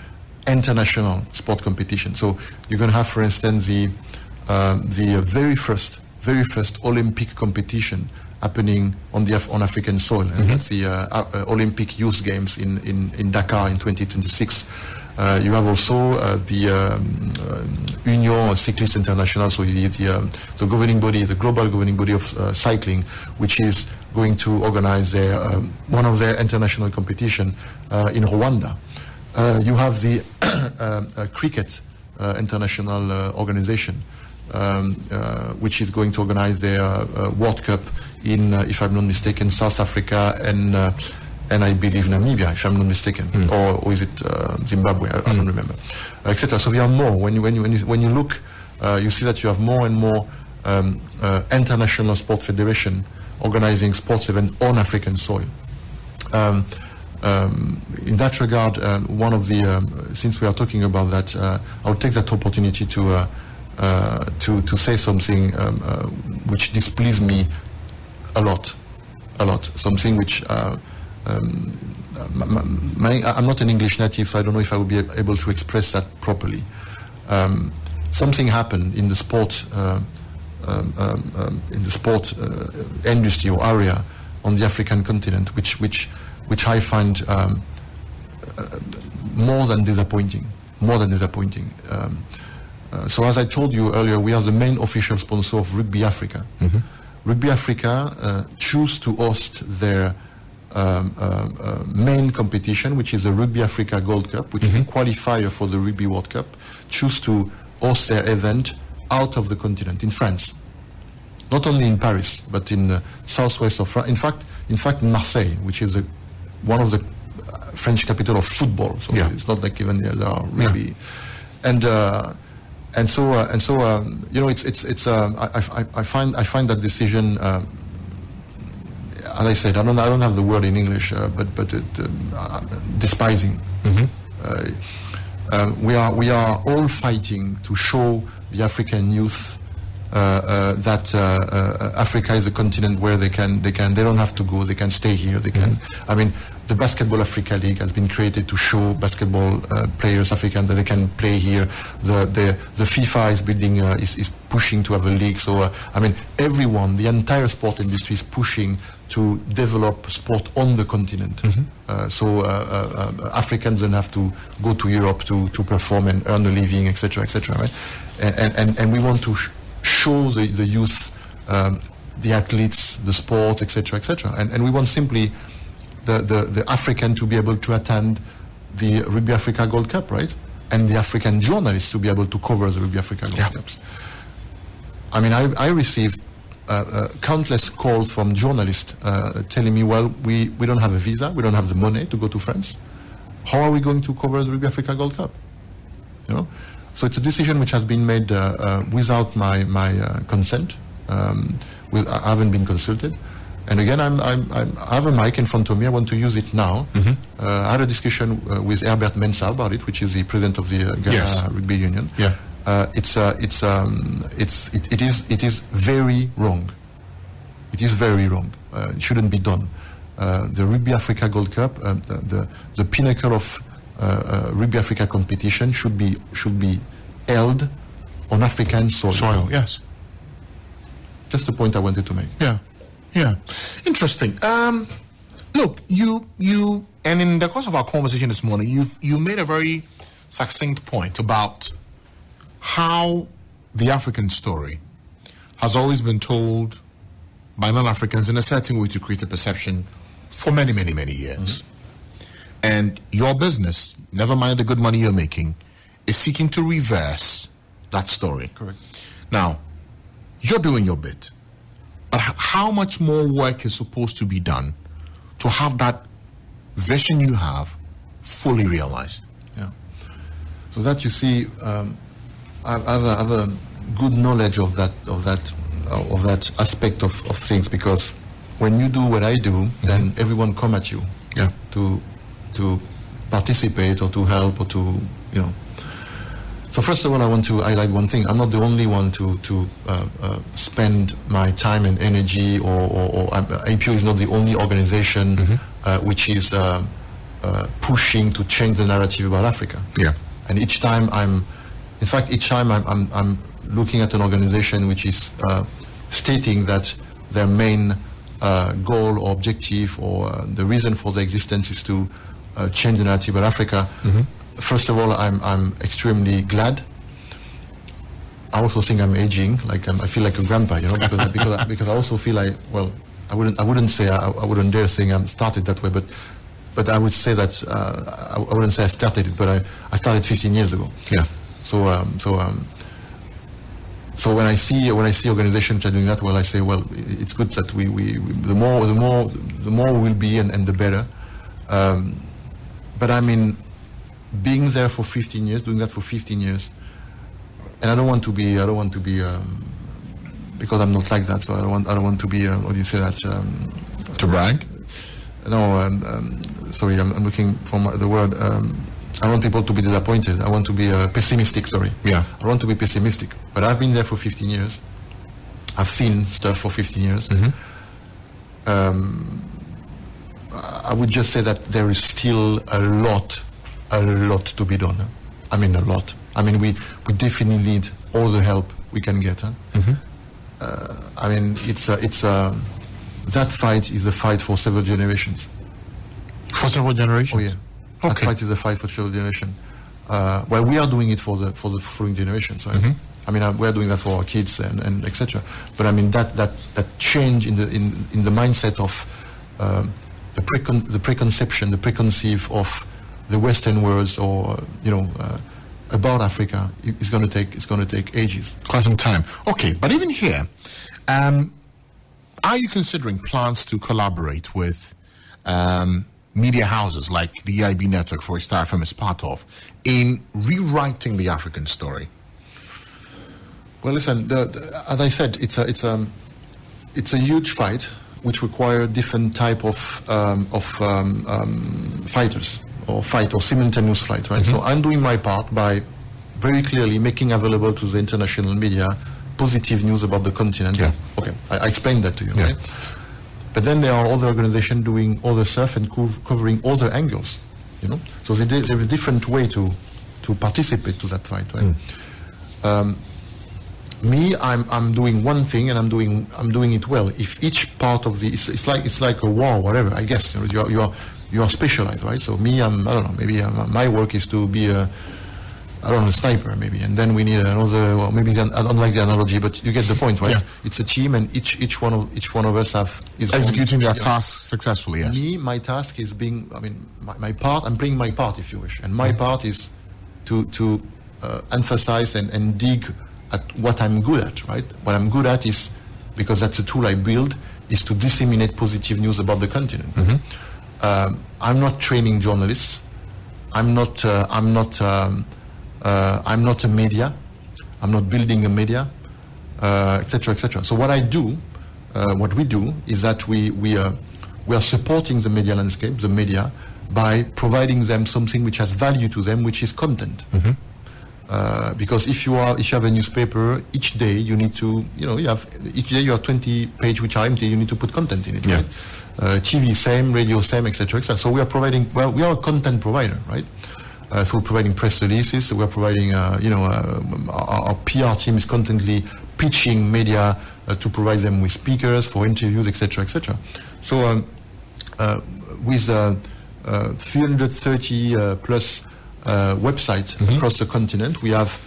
international sport competition. So you're going to have, for instance, the very very first Olympic competition happening on African soil, and that's the Olympic Youth Games in Dakar in 2026. You have also the Union Cycliste Internationale, so the governing body, the global governing body of cycling, which is going to organize one of their international competition in Rwanda. You have the cricket international organization, which is going to organize their World Cup in, if I'm not mistaken, South Africa and I believe Namibia, if I'm not mistaken, or is it Zimbabwe? I don't remember, etc. So we have more. When you look, you see that you have more and more international sport federation organizing sports events on African soil. In that regard, one of the since we are talking about that, I'll take that opportunity to say something which displeased me a lot. Something which I'm not an English native, so I don't know if I will be able to express that properly. Something happened in the sport industry or area on the African continent, which I find more than disappointing. So as I told you earlier, we are the main official sponsor of Rugby Africa. Rugby Africa choose to host their main competition, which is the Rugby Africa Gold Cup, which is a qualifier for the Rugby World Cup, choose to host their event out of the continent, in France. Not only in Paris, but in southwest of France. In fact, in Marseille, which is one of the French capital of football. So it's not like even there are rugby, and so you know, it's I find that decision. As I said, I don't have the word in English, but despising. We are all fighting to show the African youth that Africa is a continent where they don't have to go, they can stay here, they can. I mean, the Basketball Africa League has been created to show basketball players, African, that they can play here. The FIFA is building, is pushing to have a league. So I mean, everyone, the entire sport industry is pushing to develop sport on the continent. So Africans don't have to go to Europe to perform and earn a living, etc., right? And we want to show the youth, the athletes, the sport, etc., and we want simply the African to be able to attend the Rugby Africa Gold Cup, right? And the African journalists to be able to cover the Rugby Africa Gold Cups. I mean, I received countless calls from journalists telling me, well, we don't have a visa, we don't have the money to go to France. How are we going to cover the Rugby Africa Gold Cup? You know, so it's a decision which has been made without my consent. I haven't been consulted. And again, I have a mic in front of me. I want to use it now. I had a discussion with Herbert Mensah about it, which is the president of the Ghana Rugby Union. It is very wrong. It is very wrong. It shouldn't be done. The Rugby Africa Gold Cup, the pinnacle of Rugby Africa competition, should be held on African soil. Yes. That's the point I wanted to make. Yeah, interesting. Look, you, and in the course of our conversation this morning, you made a very succinct point about how the African story has always been told by non-Africans in a certain way to create a perception for many, many, many years. And your business, never mind the good money you're making, is seeking to reverse that story. Correct. Now, you're doing your bit. But how much more work is supposed to be done to have that vision you have fully realized? Yeah. So that, you see, I have a good knowledge of that aspect of things, because when you do what I do, then everyone come at you to participate or to help or to, you know. So first of all, I want to highlight one thing. I'm not the only one to spend my time and energy, or APO is not the only organization which is pushing to change the narrative about Africa. And each time I'm looking at an organization which is stating that their main goal or objective or the reason for their existence is to change the narrative about Africa. First of all, I'm extremely glad. I also think I'm aging, like I feel like a grandpa, you know, because I also feel like, well, I wouldn't dare say I started that way, but I would say that I wouldn't say I started it, but I started 15 years ago. Yeah. So when I see organizations are doing that, well, I say, well, it's good that we the more we'll be and the better. But I mean, being there for 15 years, doing that for 15 years, and I don't want to be because I'm not like that. So I don't want to be what do you say that? To brag? No, sorry, I'm looking for the word. I want people to be disappointed. I want to be pessimistic, sorry. Yeah. I want to be pessimistic. But I've been there for 15 years. I've seen stuff for 15 years. I would just say that there is still a lot to be done. I mean, a lot. I mean, we definitely need all the help we can get. I mean, that fight is a fight for several generations. For several generations? Oh, yeah. That fight is a fight for several generations. Well, we are doing it for the following generations, right? I mean, we are doing that for our kids and etc. But I mean, that change in the mindset of the preconception, the preconceive of the Western world, or about Africa, it's going to take ages. Quite some time. Okay, but even here, are you considering plans to collaborate with media houses like the EIB network, for which Starr FM is part of, in rewriting the African story? Well, listen, as I said, it's a huge fight which requires different type of fighters or simultaneous fight, right? So I'm doing my part by very clearly making available to the international media positive news about the continent. Yeah. Okay, I explained that to you, Yeah. right? But then there are other organizations doing other stuff and covering other angles, So there's a different way to participate to that fight, right? Me, I'm doing one thing and I'm doing it well. If each part of it's like a war, whatever. I guess you are specialized, right? So me, I don't know. Maybe my work is to be a sniper, maybe, and then we need another. Well, maybe I don't like the analogy, but you get the point, right? Yeah. It's a team, and each one of us is executing their tasks successfully. Yes. Me, my task is my part. I'm playing my part, if you wish, and my part is to emphasize and dig at what I'm good at, right? What I'm good at is, because that's a tool I build, is to disseminate positive news about the continent. I'm not training journalists. I'm not a media. I'm not building a media, etc., etc. So what we do is that we are supporting the media landscape, the media, by providing them something which has value to them, which is content. Because if you have a newspaper, each day you need to, each day you have 20 pages which are empty. You need to put content in it, right? TV same, radio same, etc., etc. So we are a content provider, right? So we're providing press releases. We're providing, our PR team is constantly pitching media to provide them with speakers for interviews, etc., etc. So with 330 plus websites across the continent, we have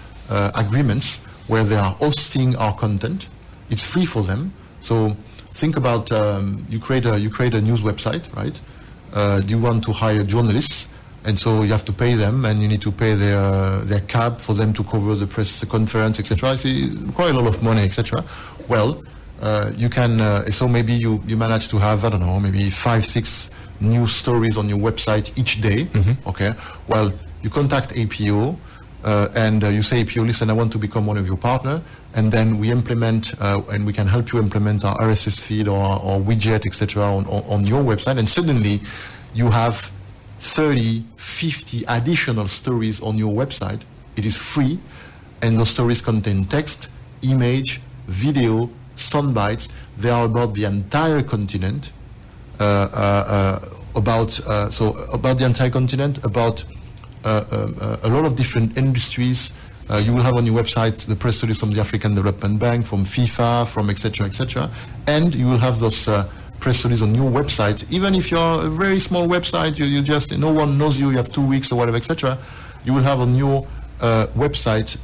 agreements where they are hosting our content. It's free for them. So think about you create a news website, right? You want to hire journalists, and so you have to pay them, and you need to pay their cab for them to cover the press conference, etc. It's quite a lot of money, etc. Well, you can. So maybe you manage to have, I don't know, maybe 5-6 news stories on your website each day. Okay. Well, you contact APO, and you say, APO, listen, I want to become one of your partners, and then we implement, and we can help you implement our RSS feed or widget, etc. on your website, and suddenly you have 30, 50 additional stories on your website. It is free, and those stories contain text, image, video, sound bites. They are about the entire continent, about the entire continent, about a lot of different industries, You will have on your website the press release from the African Development Bank, from FIFA, from etc., and you will have those press release on your website. Even if you're a very small website, you just no one knows you have 2 weeks or whatever, etc. You will have on your website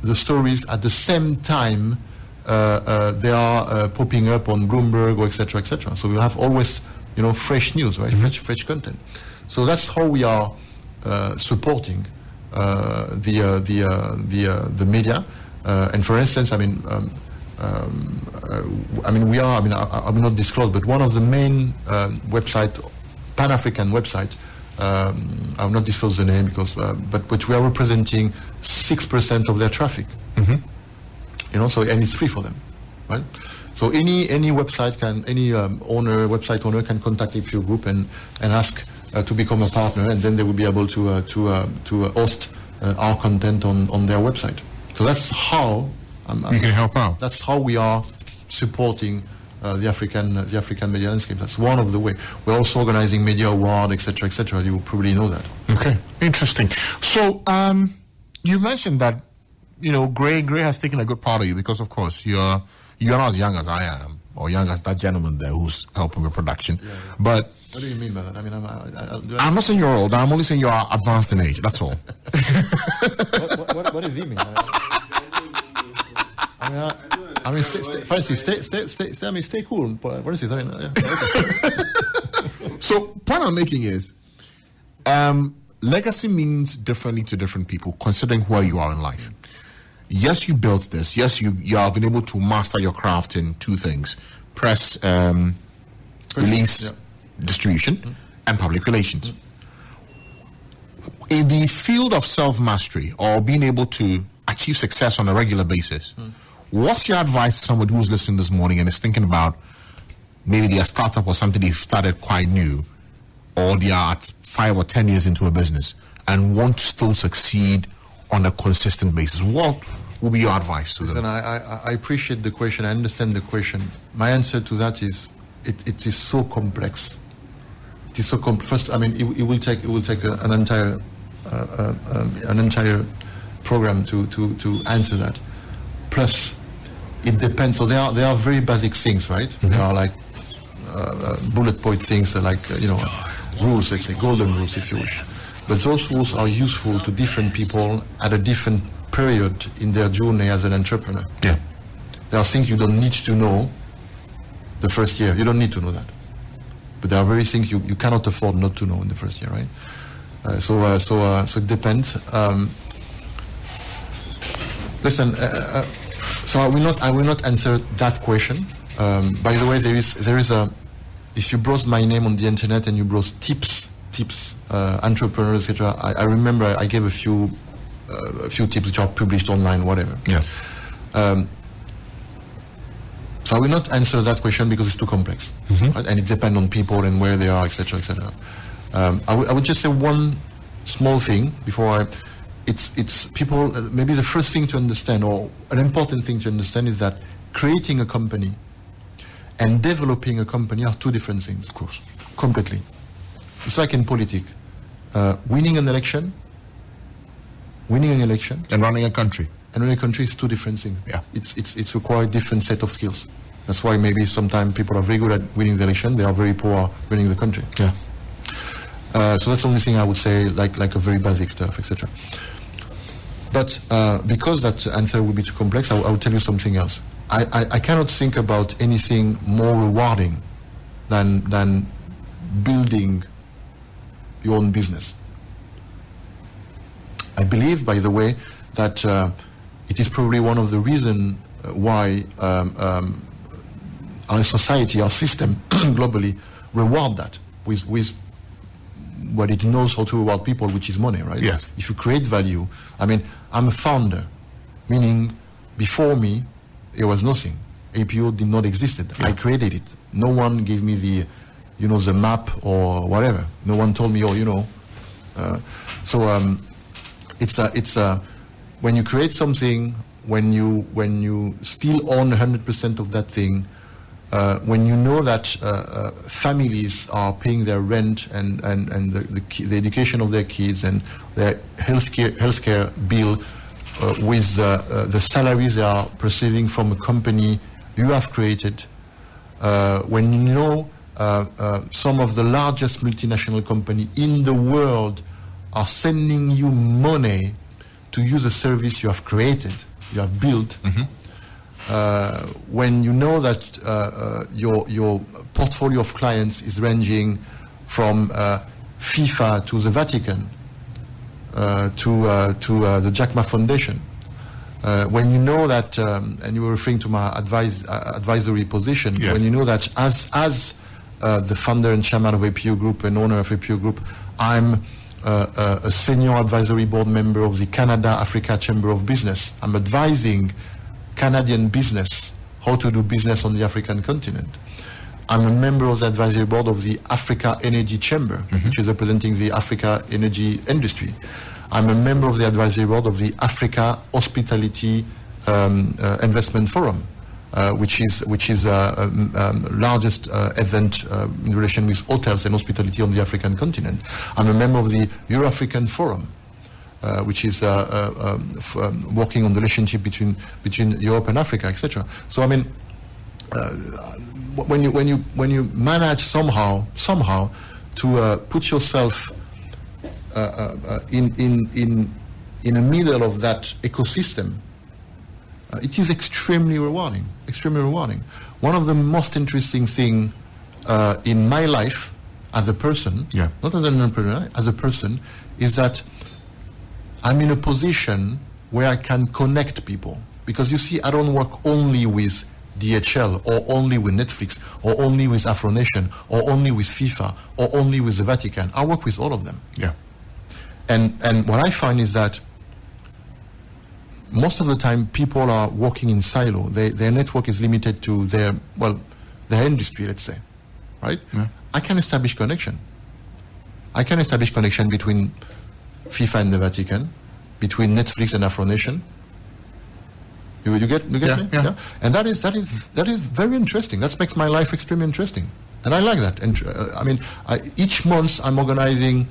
the stories at the same time they are popping up on Bloomberg or etc. So you have always fresh news, right? Fresh content. So that's how we are supporting the media. And for instance, I will not disclose, but one of the main website, Pan-African website, I will not disclose the name because, but we are representing 6% of their traffic. So and it's free for them, right? So any website website owner can contact APO Group and ask to become a partner, and then they will be able to host our content on their website. So that's how we can help out. That's how we are supporting the African media landscape. That's one of the way. We're also organizing media award, etc. You will probably know that. Okay, interesting. So you mentioned that Gray has taken a good part of you because, of course, you're not as young as I am, or young as that gentleman there who's helping with production. Yeah. But what do you mean by that? I mean, I'm not saying you're old. I'm only saying you're advanced in age. That's all. What does he mean? Stay cool. For instance, yeah. So, point I'm making is, legacy means differently to different people, considering where you are in life. Yes, you built this. Yes, you have been able to master your craft in two things: press, release, distribution, and public relations. In the field of self-mastery or being able to achieve success on a regular basis, what's your advice to somebody who's listening this morning and is thinking about maybe their startup or something they've started quite new, or they are at 5 or 10 years into a business and want to still succeed on a consistent basis? What would be your advice to them? Listen, I appreciate the question. I understand the question. My answer to that is it is so complex. It is so complex. First, I mean, it will take an entire program to answer that. Plus, it depends. So there are very basic things, right? There are like bullet point things, like rules, let's say golden rules, if you wish. But those rules are useful to different people at a different period in their journey as an entrepreneur. Yeah. There are things you don't need to know the first year. You don't need to know that. But there are very things you cannot afford not to know in the first year, right? So it depends. Listen, so I will not answer that question. By the way, there is a. If you browse my name on the internet and you browse tips, entrepreneurs, etc. I remember I gave a few tips which are published online, whatever. Yeah. So I will not answer that question because it's too complex, right? And it depends on people and where they are, etc. I would just say one small thing before it's people. Maybe the first thing to understand, or an important thing to understand, is that creating a company and developing a company are two different things, of course, completely. It's like in politics. Winning an election and running a country. And running a country is two different things. Yeah. It's required different set of skills. That's why maybe sometimes people are very good at winning the election, they are very poor at running the country. Yeah. So that's the only thing I would say, like a very basic stuff, etc. But because that answer will be too complex, I will tell you something else. I cannot think about anything more rewarding than building your own business. I believe, by the way, that it is probably one of the reasons why our society, our system globally reward that with what it knows how to reward people, which is money, right? Yes. If you create value, I mean, I'm a founder, meaning before me, there was nothing. APO did not exist. Yeah. I created it. No one gave me the map or whatever. No one told me, it's when you create something, when you still own 100% of that thing, when you know that families are paying their rent and the education of their kids and their healthcare bill with the salaries they are receiving from a company you have created, when you know some of the largest multinational companies in the world are sending you money to use a service you have created, you have built, when you know that your portfolio of clients is ranging from FIFA to the Vatican, to the Jack Ma Foundation, when you know that, and you were referring to my advisory position, yes. when you know that as the founder and chairman of APO Group and owner of APO Group, I'm a senior advisory board member of the Canada-Africa Chamber of Business. I'm advising Canadian business how to do business on the African continent. I'm a member of the advisory board of the Africa Energy Chamber, which is representing the Africa energy industry. I'm a member of the advisory board of the Africa Hospitality Investment Forum, which is largest event in relation with hotels and hospitality on the African continent. I'm a member of the Euro-African Forum, which is working on the relationship between Europe and Africa, etc. So I mean, when you manage somehow to put yourself in the middle of that ecosystem, it is extremely rewarding. Extremely rewarding. One of the most interesting things in my life as a person, not as an entrepreneur, as a person, is that I'm in a position where I can connect people. Because you see, I don't work only with DHL, or only with Netflix, or only with AfroNation, or only with FIFA, or only with the Vatican. I work with all of them. Yeah. And what I find is that most of the time people are working in silo. Their network is limited to their industry, let's say, right? Yeah. I can establish connection. I can establish connection between FIFA and the Vatican, between Netflix and AfroNation. You get me? Yeah. And that is very interesting. That makes my life extremely interesting, and I like that. And each month I'm organizing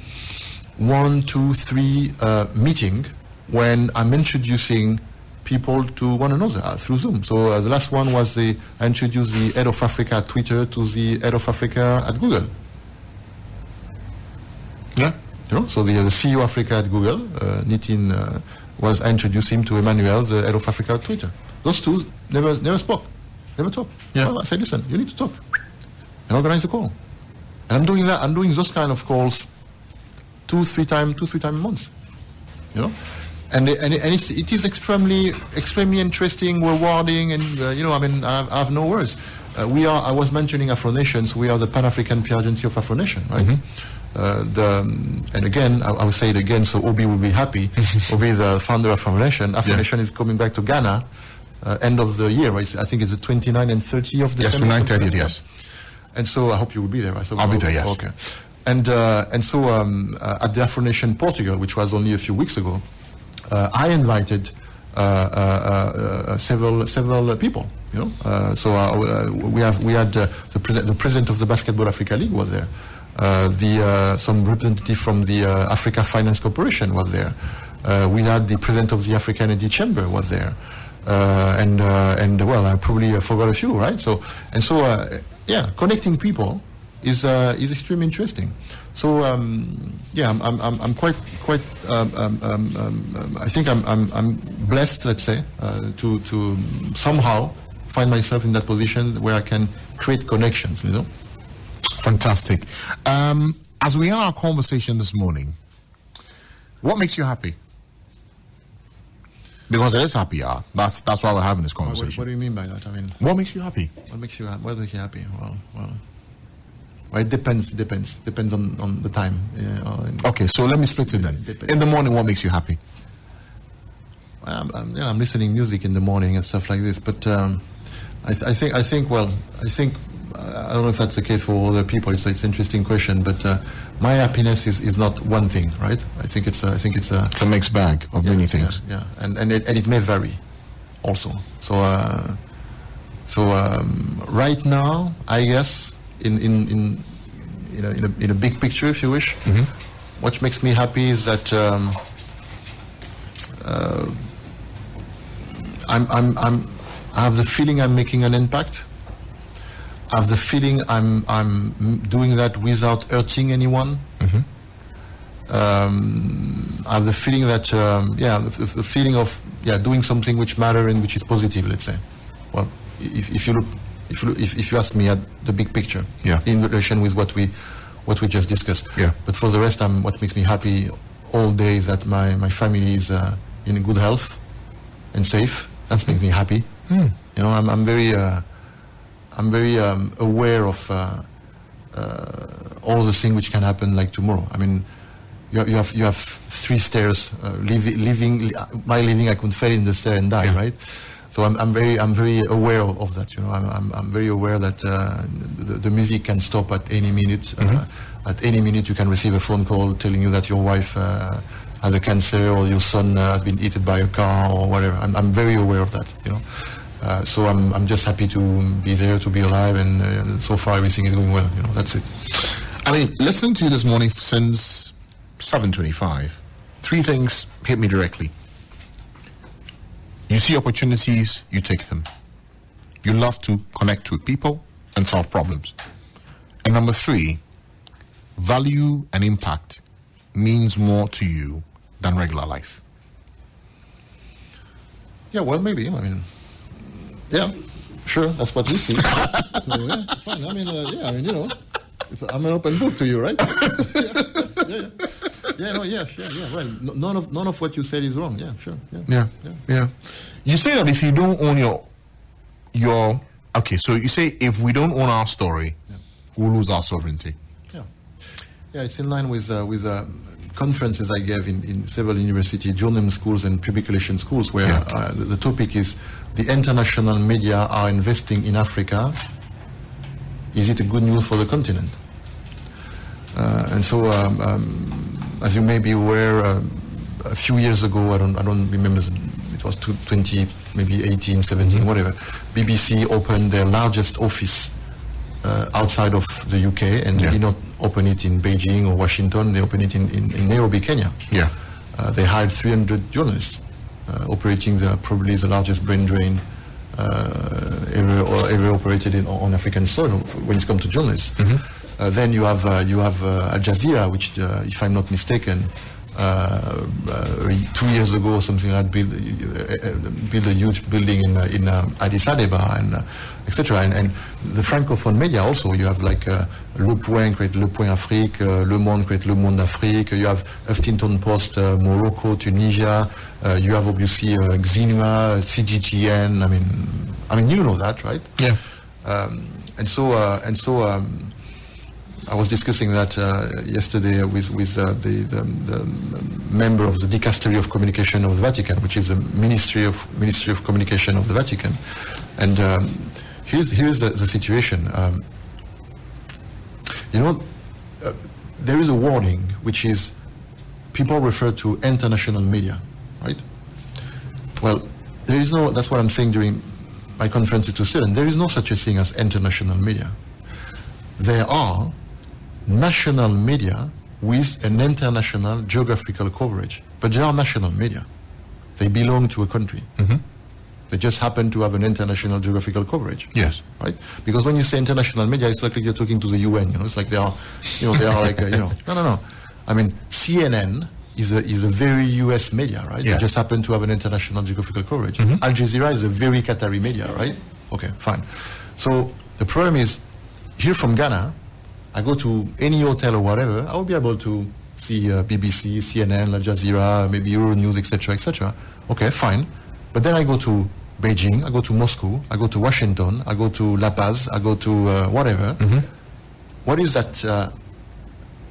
1, 2, 3 meeting when I'm introducing people to one another through Zoom. So the last one was I introduced the head of Africa at Twitter to the head of Africa at Google. Yeah. So the CEO Africa at Google, Nitin, I introduced him to Emmanuel, the head of Africa at Twitter. Those two never spoke, never talked. Yeah. Well, I said, listen, you need to talk and organize a call. And I'm doing that. I'm doing those kind of calls 2-3 times a month. And it is extremely interesting, rewarding, and I have no words. I was mentioning AfroNations. We are the Pan-African PR agency of AfroNation, right? And again, I will say it again, so Obi will be happy. Obi is the founder of AfroNation. AfroNation is coming back to Ghana end of the year, right? I think it's the 29 and 30 of December. Yes, 29, 30, yes. And so I hope you will be there. Right? So I'll be there, yes. Okay. And so at the AfroNation Portugal, which was only a few weeks ago, I invited several people. So we had the president of the Basketball Africa League was there. Some representative from the Africa Finance Corporation was there. We had the president of the Africa Energy Chamber was there. And I probably forgot a few, right? So connecting people is extremely interesting. So I'm quite. I think I'm blessed, let's say, to somehow find myself in that position where I can create connections. Fantastic. As we end our conversation this morning, what makes you happy? Because it is happy hour. That's why we're having this conversation. What do you mean by that? I mean, what makes you happy? What makes you happy? Well, it depends on the time. Okay, so let me split it then. In the morning, what makes you happy? I'm listening music in the morning and stuff like this. But I think I don't know if that's the case for other people. It's an interesting question, but my happiness is not one thing, right? I think it's a mixed bag of many things. Yeah, and it may vary, also. So right now, I guess in a big picture, if you wish, what makes me happy is that I have the feeling I'm making an impact. I have the feeling I'm doing that without hurting anyone. I have the feeling that the feeling of doing something which matters and which is positive. Let's say, well, if you ask me at the big picture, in relation with what we just discussed. But for the rest, what makes me happy all day is that my family is in good health and safe. That makes me happy. You know, I'm very aware of all the things which can happen like tomorrow. I mean, you have 3 stairs. My living, I could fall in the stair and die, right? So I'm very aware of that. You know, I'm very aware that the music can stop at any minute. At any minute, you can receive a phone call telling you that your wife has a cancer or your son has been hit by a car or whatever. I'm very aware of that. You know. So I'm just happy to be there, to be alive, and so far everything is going well. You know, that's it. I mean, listening to you this morning since 7:25, 3 things hit me directly. You see opportunities, you take them. You love to connect with people and solve problems. And number 3, value and impact means more to you than regular life. Yeah, well, maybe. I mean, yeah, sure, that's what we see. So, yeah, fine. I mean, you know, I'm an open book to you, right? Well, none of what you said is wrong. Yeah, sure. Yeah. You say that if you don't own your okay, so you say if we don't own our story, we'll lose our sovereignty. Yeah, it's in line with conferences I gave in several university journalism schools and public relations schools, where the topic is the international media are investing in Africa. Is it a good news for the continent? And so, as you may be aware, a few years ago, I don't remember, it was 20, maybe 18, 17, whatever, BBC opened their largest office outside of the UK, and they did not open it in Beijing or Washington. They opened it in Nairobi, Kenya. They hired 300 journalists, operating probably the largest brain drain ever operated on African soil when it comes to journalists. Then you have Al Jazeera, which, if I'm not mistaken, 2 years ago or something like that, built a huge building in Addis Ababa, and etc. And the francophone media also, you have like Le Point create Le Point Afrique, Le Monde create Le Monde Afrique. You have Huffington Post, Morocco, Tunisia. You have obviously Xinhua, CGTN. I mean, you know that, right? Yeah. And so I was discussing that yesterday with the member of the Dicastery of Communication of the Vatican, which is the Ministry of Communication of the Vatican. And here's the situation. There is a warning, which is people refer to international media, right? Well, there is no. That's what I'm saying during my conference to students. There is no such a thing as international media. There are national media with an international geographical coverage, but they are national media. They belong to a country. They just happen to have an international geographical coverage. Yes. Right? Because when you say international media, it's like you're talking to the UN. You know, it's like they are like No. I mean, CNN is a very US media, right? Yeah. They just happen to have an international geographical coverage. Al Jazeera is a very Qatari media, right? Okay, fine. So the problem is, here from Ghana, I go to any hotel or whatever, I will be able to see BBC, CNN, Al Jazeera, maybe Euronews, etc., etc. Okay, fine. But then I go to Beijing, I go to Moscow, I go to Washington, I go to La Paz, I go to whatever. What is that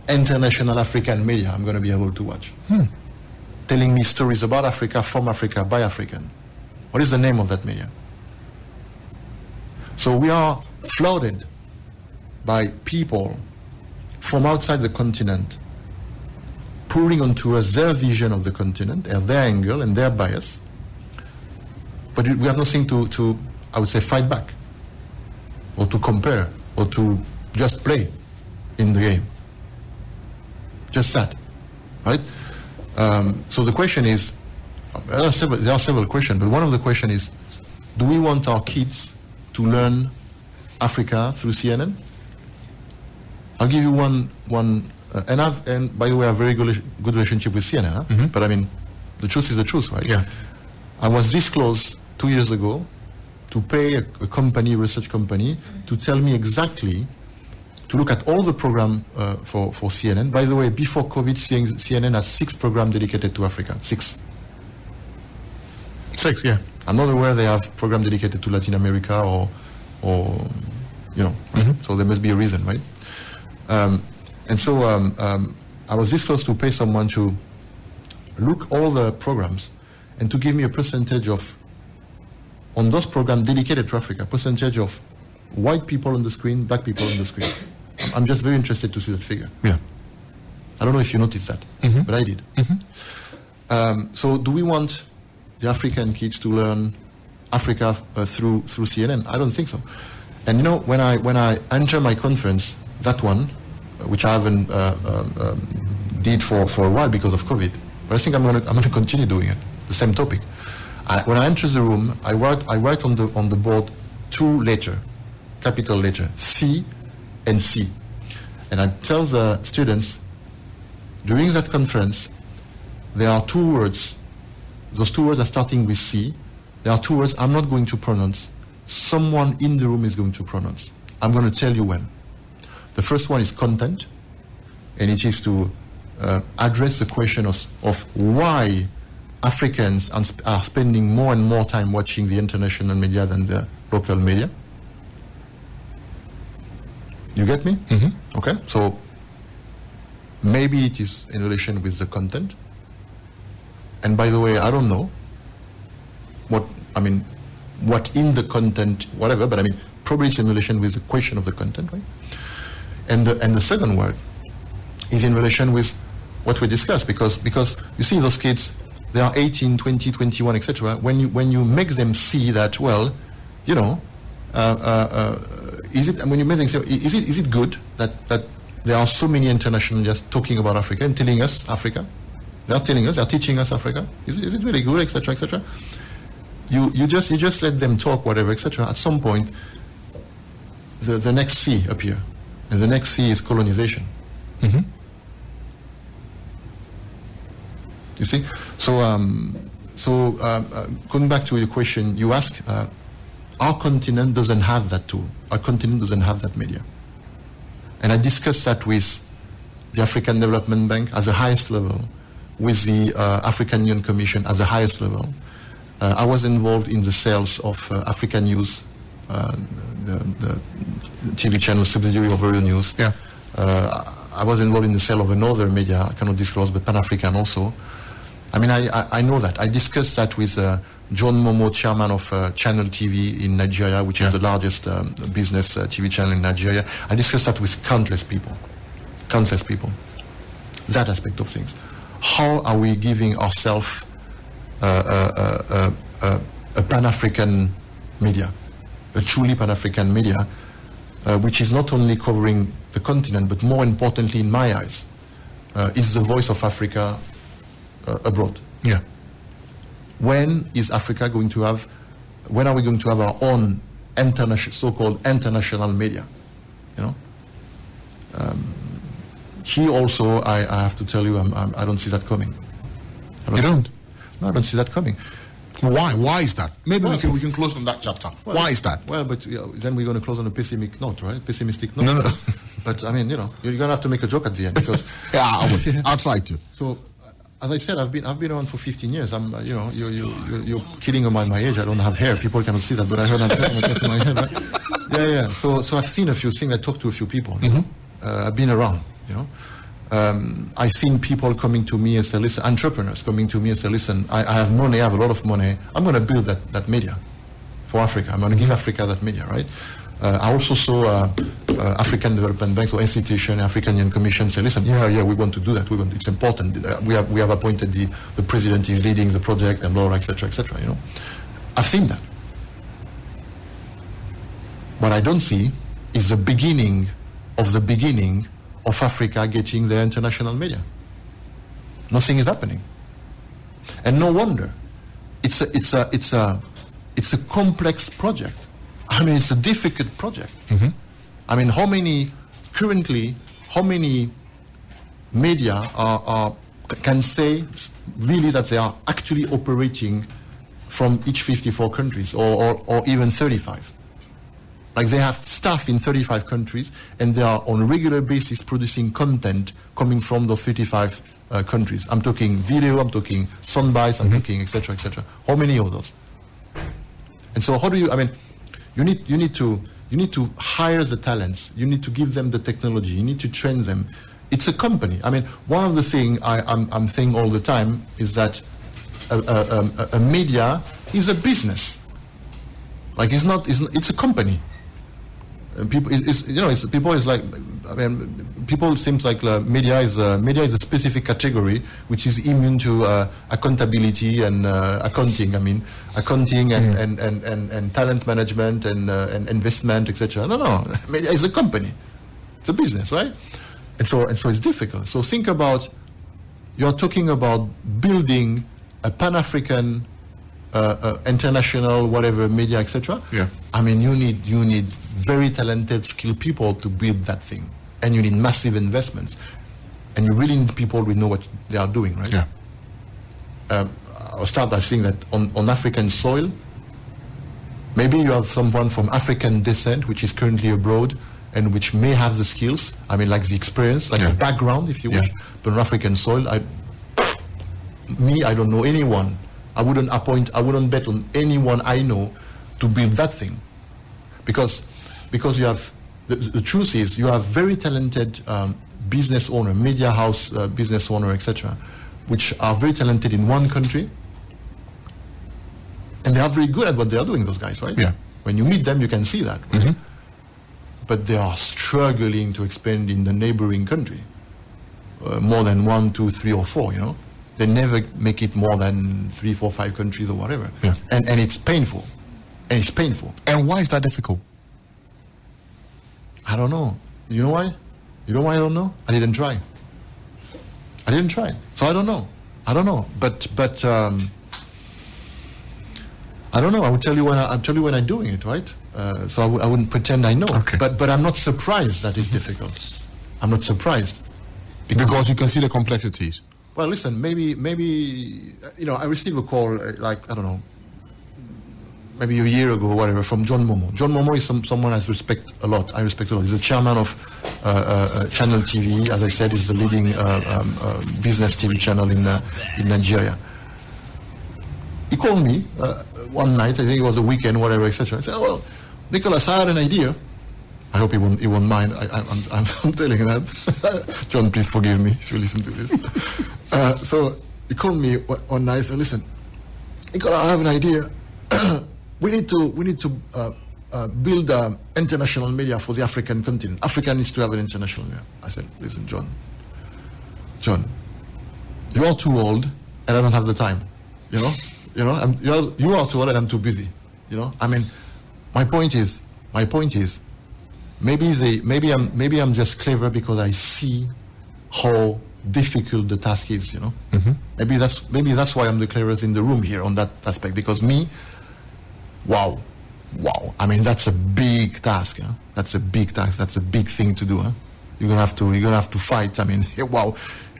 international African media I'm going to be able to watch? Telling me stories about Africa, from Africa, by African. What is the name of that media? So we are flooded by people from outside the continent pouring onto us their vision of the continent, and their angle and their bias. But we have nothing to, I would say, fight back, or to compare, or to just play in the game. Just that, right? So the question is, There are several questions, but one of the questions is, do we want our kids to learn Africa through CNN? I'll give you one and by the way, I have a very good relationship with CNN, huh? Mm-hmm. But I mean, the truth is the truth, right? Yeah. I was this close 2 years ago to pay a research company, to tell me exactly, to look at all the program for CNN. By the way, before COVID, CNN has 6 programs dedicated to Africa. 6. 6, yeah. I'm not aware they have program dedicated to Latin America or you know. Mm-hmm. So there must be a reason, right? And so I was this close to pay someone to look all the programs and to give me a percentage of, on those programs dedicated to Africa, percentage of white people on the screen, black people on the screen. I'm just very interested to see that figure. Yeah. I don't know if you noticed that, Mm-hmm. but I did. Mm-hmm. So do we want the African kids to learn Africa through CNN? I don't think so. And you know, when I enter my conference, that one, which I haven't did for a while because of COVID, but I think I'm gonna continue doing it. The same topic. When I enter the room, I write on the board 2 letters, capital letter, C and C, and I tell the students during that conference there are 2 words. Those 2 words are starting with C. There are 2 words I'm not going to pronounce. Someone in the room is going to pronounce. I'm going to tell you when. The first one is content, and it is to address the question of why Africans are spending more and more time watching the international media than the local media. You get me? Mm-hmm. Okay, so maybe it is in relation with the content. And by the way, I don't know what in the content, whatever, but I mean, probably it's in relation with the question of the content, right? And the second word is in relation with what we discussed, because you see those kids, they are 18, 20, 21, etc. When you make them see that, well, you know, is it good that there are so many international just talking about Africa and telling us Africa? They are teaching us Africa. Is it really good, etc., etc. You just let them talk, whatever, etc. At some point, the next C appear, and the next C is colonization. Mm-hmm. You see, so going back to your question, you ask, our continent doesn't have that tool. Our continent doesn't have that media, and I discussed that with the African Development Bank at the highest level, with the African Union Commission at the highest level. I was involved in the sales of African News, the TV channel subsidiary of Royal News. Yeah. I was involved in the sale of another media, I cannot disclose, but Pan-African also. I mean, I know that. I discussed that with John Momo, chairman of Channel TV in Nigeria, which is the largest business TV channel in Nigeria. I discussed that with countless people. That aspect of things. How are we giving ourselves a Pan-African media, a truly Pan-African media, which is not only covering the continent, but more importantly, in my eyes, is the voice of Africa abroad. Yeah. When are we going to have our own international, so-called international media? You know. Here also, I have to tell you, I don't see that coming. You don't? No, I don't see that coming. Why? Why is that? Maybe we can close on that chapter. Why is that? Well, but then we're going to close on a pessimistic note, right? Pessimistic note. No. But I mean, you know, you're going to have to make a joke at the end because. Yeah, I'll try to. So, as I said, I've been around for 15 years. I'm, you know, you're kidding about my age. I don't have hair. People cannot see that, but I heard I'm in my head. Right? Yeah. So I've seen a few things. I talked to a few people. Mm-hmm. I've been around. You know. I've seen people coming to me and say, listen, entrepreneurs coming to me and say, listen, I have money, I have a lot of money. I'm going to build that media for Africa. I'm going to give Africa that media, right? I also saw African Development Bank, or institution, African Union Commission say, listen, yeah, we want to do that. It's important. We have appointed the president is leading the project and blah, blah, et cetera, you know. I've seen that. What I don't see is the beginning of Africa getting their international media. Nothing is happening. And no wonder. it's a complex project. I mean, it's a difficult project. I mean, how many media can say really that they are actually operating from each 54 countries or even 35? Like they have staff in 35 countries and they are on a regular basis producing content coming from those 35 countries. I'm talking video, I'm talking soundbites, I'm talking etc. etc. How many of those? And so how do you, I mean, you need to hire the talents, you need to give them the technology, you need to train them. It's a company. I mean, one of the things I'm saying all the time is that a media is a business. Like it's a company. And people seems like media is a specific category which is immune to accountability and accounting. I mean, accounting and talent management and investment, etc. No, media is a company. It's a business, right? And so it's difficult. So think about, you're talking about building a Pan-African, international, whatever, media, etc. Yeah. I mean, you need very talented, skilled people to build that thing. And you need massive investments. And you really need people who know what they are doing, right? Yeah. I'll start by saying that on African soil, maybe you have someone from African descent, which is currently abroad, and which may have the skills, I mean, like the experience, like the background, if you wish. But on African soil, I don't know anyone. I wouldn't bet on anyone I know to build that thing. Because you have, the truth is, you have very talented business owner, media house business owner, etc., which are very talented in one country, and they are very good at what they are doing, those guys, right? Yeah. When you meet them, you can see that. Right? But they are struggling to expand in the neighboring country. More than 1, 2, 3, or 4, you know? They never make it more than 3, 4, 5 countries or whatever. Yeah. And it's painful. And why is that difficult? I don't know. You know why? You know why I don't know? I didn't try. So I don't know. But I don't know. I will tell you when I'm doing it, right? So I wouldn't pretend I know. Okay. But I'm not surprised that it's difficult. I'm not surprised. Because you can see the complexities. Well, listen, maybe I received a call, like, I don't know, maybe a year ago or whatever, from John Momo. John Momo is someone I respect a lot. He's the chairman of Channel TV. As I said, he's the leading business TV channel in Nigeria. He called me one night, I think it was the weekend, whatever, etc. I said, "Oh, Nicolas, I had an idea." I hope he won't mind. I'm telling him that. John, please forgive me if you listen to this. So he called me one night and said, "Listen, Nicolas, I have an idea. we need to build international media for the African continent. Africa needs to have an international media." I said, "Listen, John, you are too old, and I don't have the time. You are too old, and I'm too busy. You know, I mean, my point is, maybe I'm just clever because I see how difficult the task is. You know, maybe that's why I'm the cleverest in the room here on that aspect. Because me, wow, I mean, that's a big task. Huh? That's a big task. That's a big thing to do. Huh? You're gonna have to fight. I mean, wow,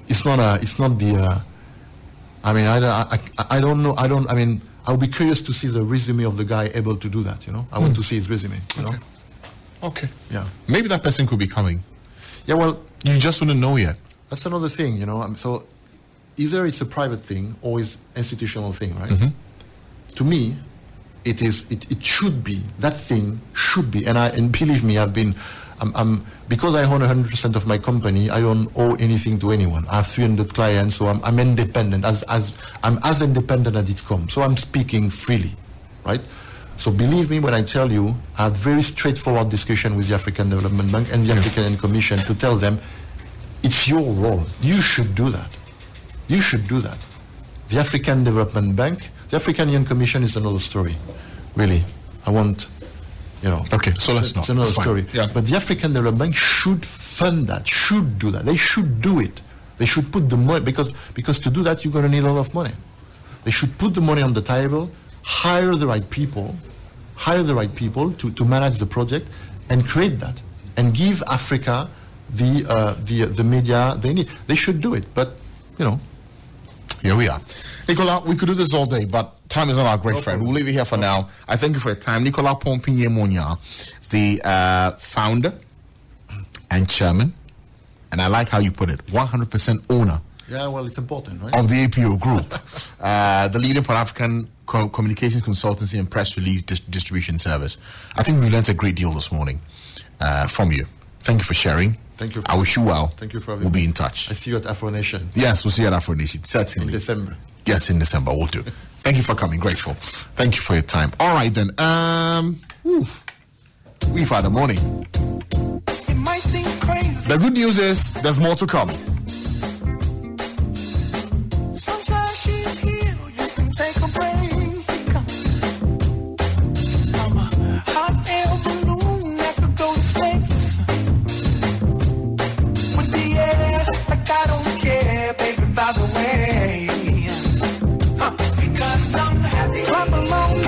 it's not the. I mean, I don't know. I mean, I'll be curious to see the resume of the guy able to do that. You know, I want to see his resume. You know. Okay. Yeah. Maybe that person could be coming. Yeah. Well, you just wouldn't know yet. That's another thing. You know. So either it's a private thing or it's institutional thing, right? To me, it is. It should be. That thing should be. And believe me, I'm because I own 100% of my company. I don't owe anything to anyone. I have 300 clients, so I'm independent. I'm as independent as it comes. So I'm speaking freely, right? So believe me when I tell you, I had very straightforward discussion with the African Development Bank and the African Commission to tell them, it's your role. You should do that. The African Development Bank, the African Union Commission is another story. Really, I want. Okay, so let's not. It's another story. Yeah. But the African Development Bank should fund that, should do that. They should do it. They should put the money, because to do that, you're going to need a lot of money. They should put the money on the table, hire the right people to manage the project and create that and give Africa the media they need. They should do it, but here we are. Nicolas, we could do this all day, but time is not our great friend. We'll leave it here for now. I thank you for your time. Nicolas Pompigne-Mognard is the founder and chairman, and I like how you put it, 100% owner. Yeah, well, it's important, right? Of the APO Group, the leading Pan-African communications consultancy and press release distribution service. I think we learned a great deal this morning from you. Thank you for sharing. Thank you. I wish you well. Thank you for having me. We'll be in I touch. see you at Afro Nation. Yes, we'll see you at Afro Nation, certainly. In December. Yes, in December, we'll do. Thank you for coming. Grateful. Thank you for your time. All right, then. We've had a morning. It might seem crazy. The good news is there's more to come. Sunshine, she's here. You can take a break. I'm a hot air balloon that could go to space. With the air, like I don't care, baby, by the way. Because I'm happy. Clap along